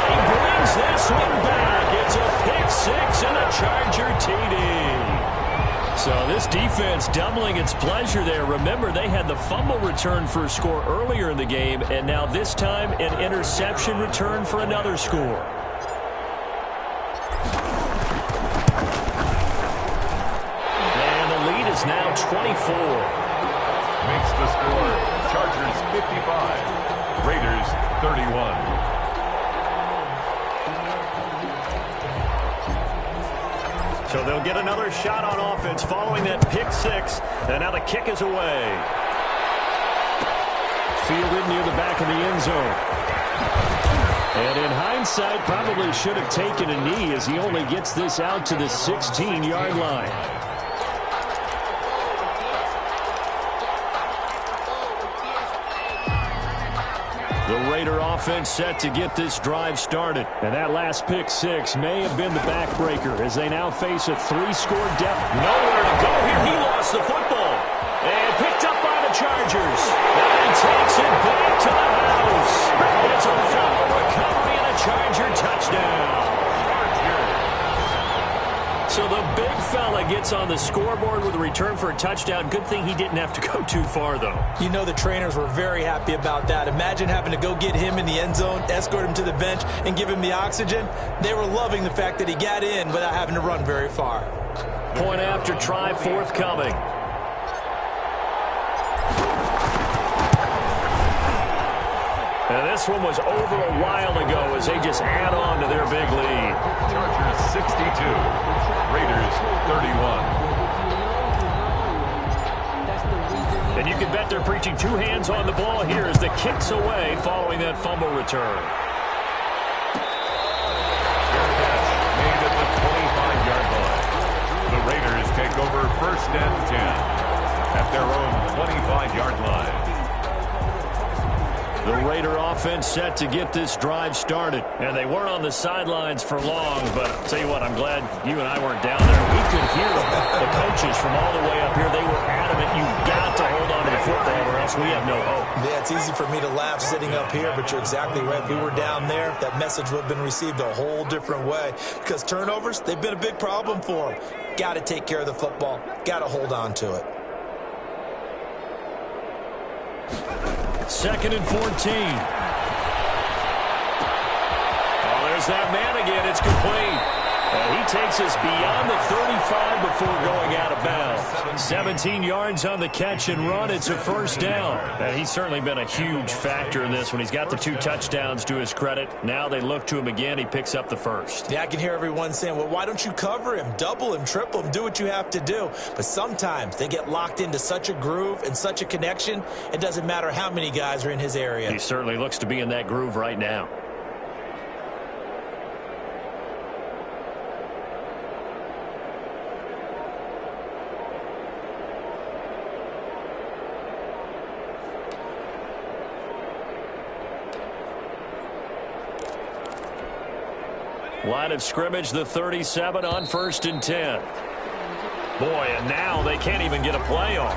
He brings this one back. It's a pick 6 and a Charger TD. So this defense doubling its pleasure there. Remember, they had the fumble return for a score earlier in the game, and now this time an interception return for another score. And the lead is now 24. Makes the score Chargers 55, Raiders 31. So they'll get another shot on offense following that pick 6. And now the kick is away. Fielded near the back of the end zone. And in hindsight, probably should have taken a knee as he only gets this out to the 16-yard line. The Raider offense set to get this drive started. And that last pick six may have been the backbreaker as they now face a 3-score deficit. Nowhere to go here. He lost the football. And picked up by the Chargers. And he takes it back to the house. It's a fumble recovery and a Charger touchdown. So the big fella gets on the scoreboard with a return for a touchdown. Good thing he didn't have to go too far, though. You know the trainers were very happy about that. Imagine having to go get him in the end zone, escort him to the bench, and give him the oxygen. They were loving the fact that he got in without having to run very far. Point after try forthcoming. And this one was over a while ago as they just add on to their big lead. Chargers 62, Raiders 31. And you can bet they're preaching two hands on the ball here as the kick's away following that fumble return. Made at the 25-yard line. The Raiders take over 1st and 10 at their own 25-yard line. The Raider offense set to get this drive started. And they weren't on the sidelines for long, but I'll tell you what, I'm glad you and I weren't down there. We could hear the coaches from all the way up here. They were adamant, you've got to hold on to the football or else we have no hope. Yeah, it's easy for me to laugh sitting up here, but you're exactly right. If we were down there, that message would have been received a whole different way. Because turnovers, they've been a big problem for them. Got to take care of the football. Got to hold on to it. 2nd and 14. Oh, there's that man again. It's complete. He takes us beyond the 35 before going out of bounds. 17 yards on the catch and run. It's a 1st down. And he's certainly been a huge factor in this one. He's got the 2 touchdowns to his credit. Now they look to him again. He picks up the 1st. Yeah, I can hear everyone saying, well, why don't you cover him, double him, triple him, do what you have to do. But sometimes they get locked into such a groove and such a connection, it doesn't matter how many guys are in his area. He certainly looks to be in that groove right now. Line of scrimmage, the 37 on 1st and 10. Boy, and now they can't even get a play off.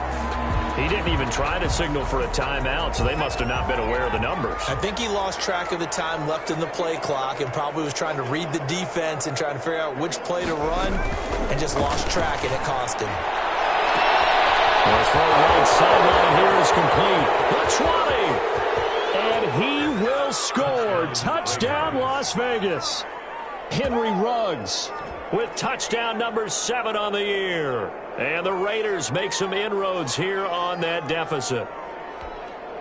He didn't even try to signal for a timeout, so they must have not been aware of the numbers. I think he lost track of the time left in the play clock and probably was trying to read the defense and trying to figure out which play to run and just lost track, and it cost him. Well, his far right sideline here is complete. The 20. And he will score. Touchdown, Las Vegas. Henry Ruggs with touchdown number 7 on the year. And the Raiders make some inroads here on that deficit.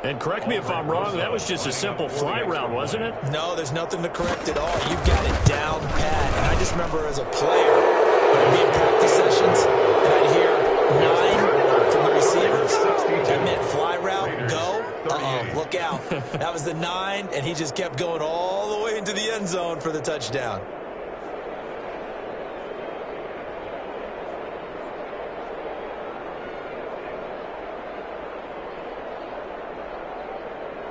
And correct me if I'm wrong, that was just a simple fly route, wasn't it? No, there's nothing to correct at all. You've got it down pat. And I just remember as a player, when I'd be in practice sessions, and I'd hear 9 from the receivers. That meant fly route, go. Look out. That was the 9, and he just kept going all the way into the end zone for the touchdown.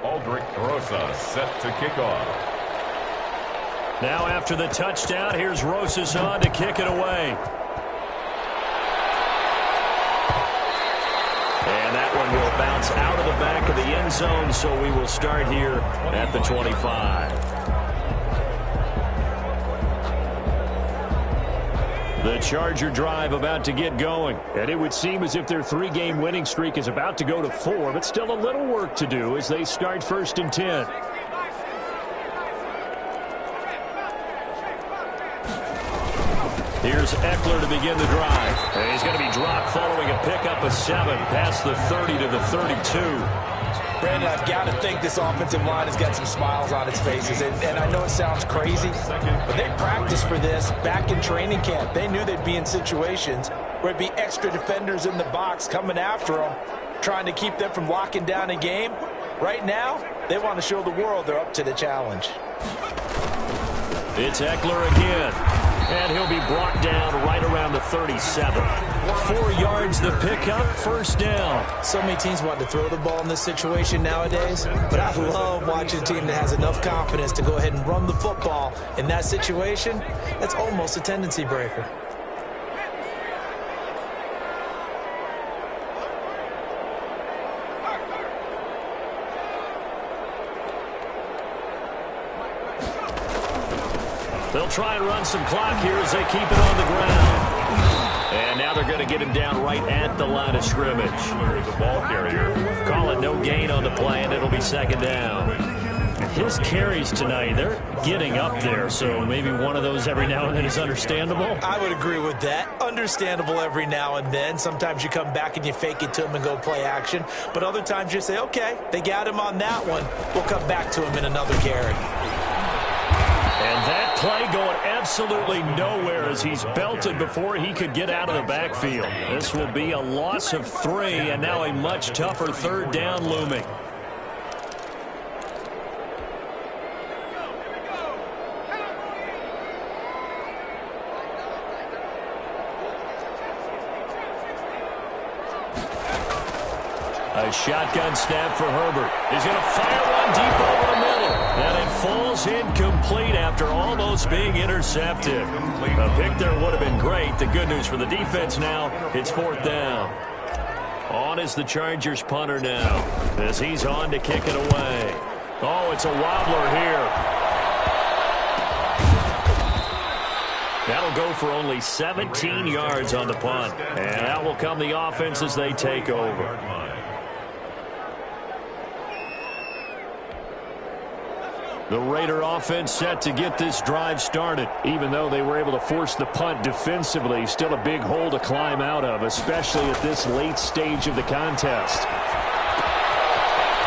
Aldrich Rosas set to kick off. Now after the touchdown, here's Rosas on to kick it away. And that one will bounce out of the back of the end zone, so we will start here at the 25. The Charger drive about to get going. And it would seem as if their 3-game winning streak is about to go to 4, but still a little work to do as they start 1st and 10. Here's Eckler to begin the drive. And he's going to be dropped following a pickup of 7 past the 30 to the 32. Brandon, I've got to think this offensive line has got some smiles on its faces. And I know it sounds crazy, but they practiced for this back in training camp. They knew they'd be in situations where it'd be extra defenders in the box coming after them, trying to keep them from locking down a game. Right now, they want to show the world they're up to the challenge. It's Eckler again. And he'll be brought down right around the 37. 4 yards the pickup, first down. So many teams want to throw the ball in this situation nowadays, but I love watching a team that has enough confidence to go ahead and run the football in that situation. That's almost a tendency breaker. They'll try and run some clock here as they keep it on the ground. And now they're going to get him down right at the line of scrimmage. The ball carrier. Call it no gain on the play, and it'll be second down. His carries tonight, they're getting up there, so maybe one of those every now and then is understandable. I would agree with that. Understandable every now and then. Sometimes you come back and you fake it to him and go play action. But other times you say, okay, they got him on that one. We'll come back to him in another carry. And that play going absolutely nowhere as he's belted before he could get out of the backfield. This will be a loss of 3, and now a much tougher third down looming. A shotgun snap for Herbert. He's going to fire one deep over the middle. And it falls incomplete after almost being intercepted. A pick there would have been great. The good news for the defense now, it's 4th down. On is the Chargers punter now as he's on to kick it away. Oh, it's a wobbler here. That'll go for only 17 yards on the punt. And out will come the offense as they take over. The Raider offense set to get this drive started. Even though they were able to force the punt defensively, still a big hole to climb out of, especially at this late stage of the contest.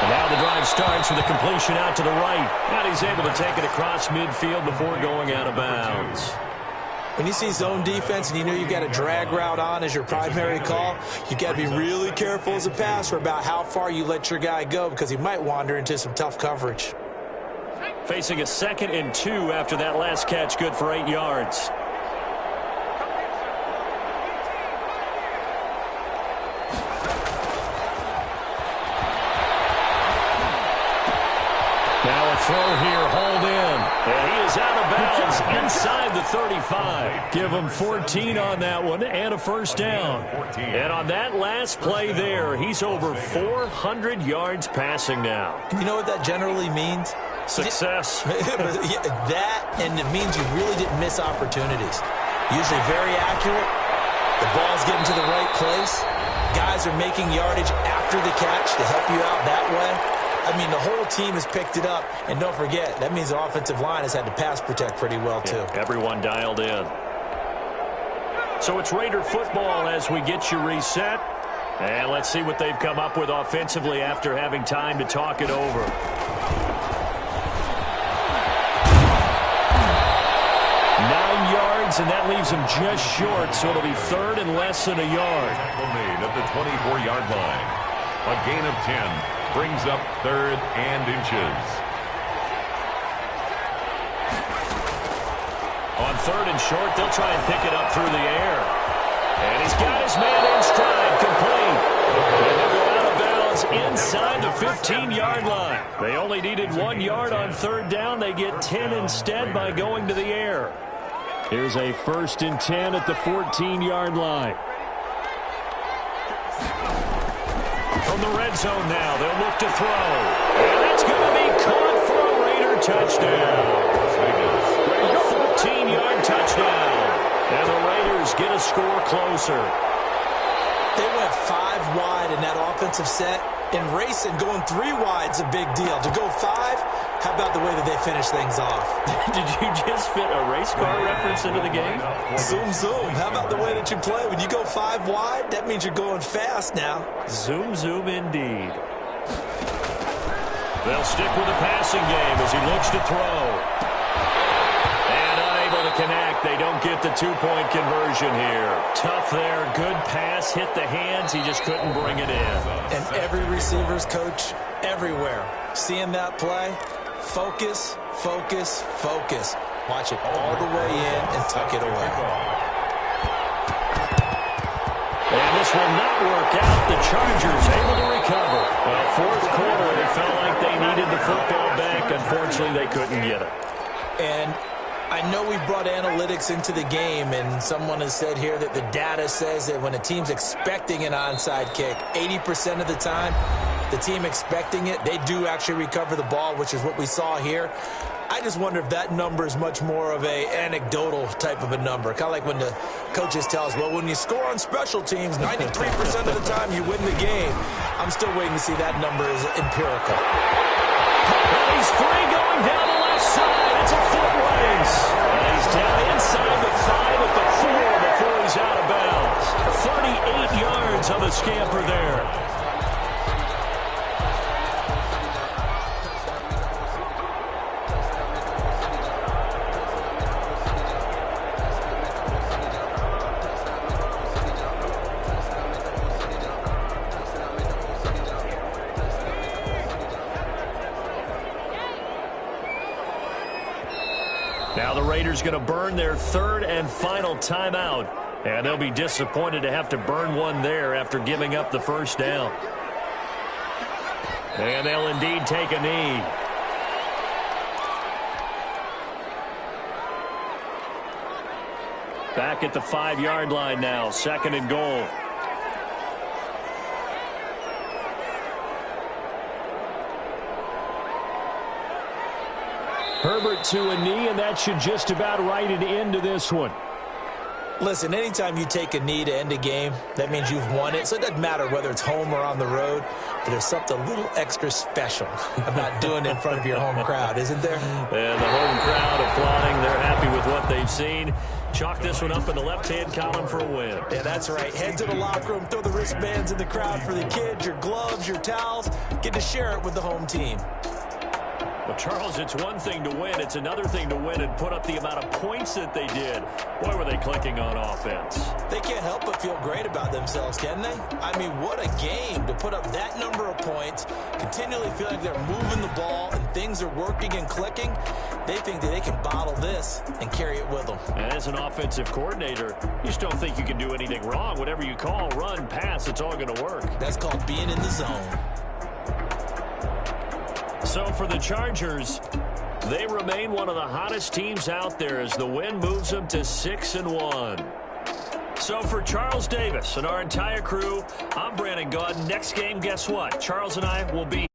And now the drive starts with a completion out to the right. And he's able to take it across midfield before going out of bounds. When you see zone defense and you know you've got a drag route on as your primary call, you've got to be really careful as a passer about how far you let your guy go because he might wander into some tough coverage. Facing a 2nd and 2 after that last catch, good for 8 yards. Now a throw here, hold in. And he is out of bounds inside the 35. Give him 14 on that one and a first down. And on that last play there, he's over 400 yards passing now. You know what that generally means? Success. That, and it means you really didn't miss opportunities. Usually very accurate. The ball's getting to the right place. Guys are making yardage after the catch to help you out that way. I mean, the whole team has picked it up. And don't forget, that means the offensive line has had to pass protect pretty well, too. Yeah, everyone dialed in. So it's Raider football as we get you reset. And let's see what they've come up with offensively after having time to talk it over. And that leaves him just short, so it'll be 3rd and less than a yard. Made at the 24-yard line. A gain of 10 brings up 3rd and inches. On 3rd and short, they'll try and pick it up through the air. And he's got his man in stride, complete. And they'll go out of bounds inside the 15-yard line. They only needed 1 yard on 3rd down. They get 10 instead by going to the air. Here's a 1st and 10 at the 14-yard line. From the red zone now, they'll look to throw. And that's going to be caught for a Raider touchdown. A 14-yard touchdown. And the Raiders get a score closer. They went 5 wide in that offensive set. In racing, going 3 wide's a big deal. To go 5, how about the way that they finish things off? Did you just fit a race car reference into the game? Zoom, zoom. How about the way that you play? When you go 5 wide, that means you're going fast now. Zoom, zoom indeed. They'll stick with the passing game as he looks to throw. And unable to connect. They don't get the 2-point conversion here. Tough there. Good pass. Hit the hands. He just couldn't bring it in. And every receiver's coach everywhere. Seeing that play, focus, focus, focus. Watch it all the way in and tuck it away. And this will not work out. The Chargers able to recover. Well, fourth quarter, it felt like they needed the football back. Unfortunately, they couldn't get it. And I know we brought analytics into the game, and someone has said here that the data says that when a team's expecting an onside kick, 80% of the time, the team expecting it, they do actually recover the ball, which is what we saw here. I just wonder if that number is much more of a anecdotal type of a number. Kind of like when the coaches tell us, well, when you score on special teams, 93% of the time you win the game. I'm still waiting to see that number is empirical. Well, he's free going down the left side. It's a foot race. And he's down inside the 5 at the 4 before he's out of bounds. 38 yards on the scamper there. Now the Raiders going to burn their third and final timeout. And they'll be disappointed to have to burn one there after giving up the first down. And they'll indeed take a knee. Back at the 5-yard line now, 2nd and goal. Herbert to a knee, and that should just about write it into this one. Listen, anytime you take a knee to end a game, that means you've won it. So it doesn't matter whether it's home or on the road, but there's something a little extra special about doing it in front of your home crowd, isn't there? And the home crowd applauding. They're happy with what they've seen. Chalk this one up in the left-hand column for a win. Yeah, that's right. Head to the locker room, throw the wristbands in the crowd for the kids, your gloves, your towels. Get to share it with the home team. Well, Charles, it's one thing to win. It's another thing to win and put up the amount of points that they did. Boy, were they clicking on offense. They can't help but feel great about themselves, can they? I mean, what a game to put up that number of points, continually feel like they're moving the ball and things are working and clicking. They think that they can bottle this and carry it with them. And as an offensive coordinator, you just don't think you can do anything wrong. Whatever you call, run, pass, it's all going to work. That's called being in the zone. So for the Chargers, they remain one of the hottest teams out there as the win moves them to 6-1. So for Charles Davis and our entire crew, I'm Brandon Gaudin. Next game, guess what? Charles and I will be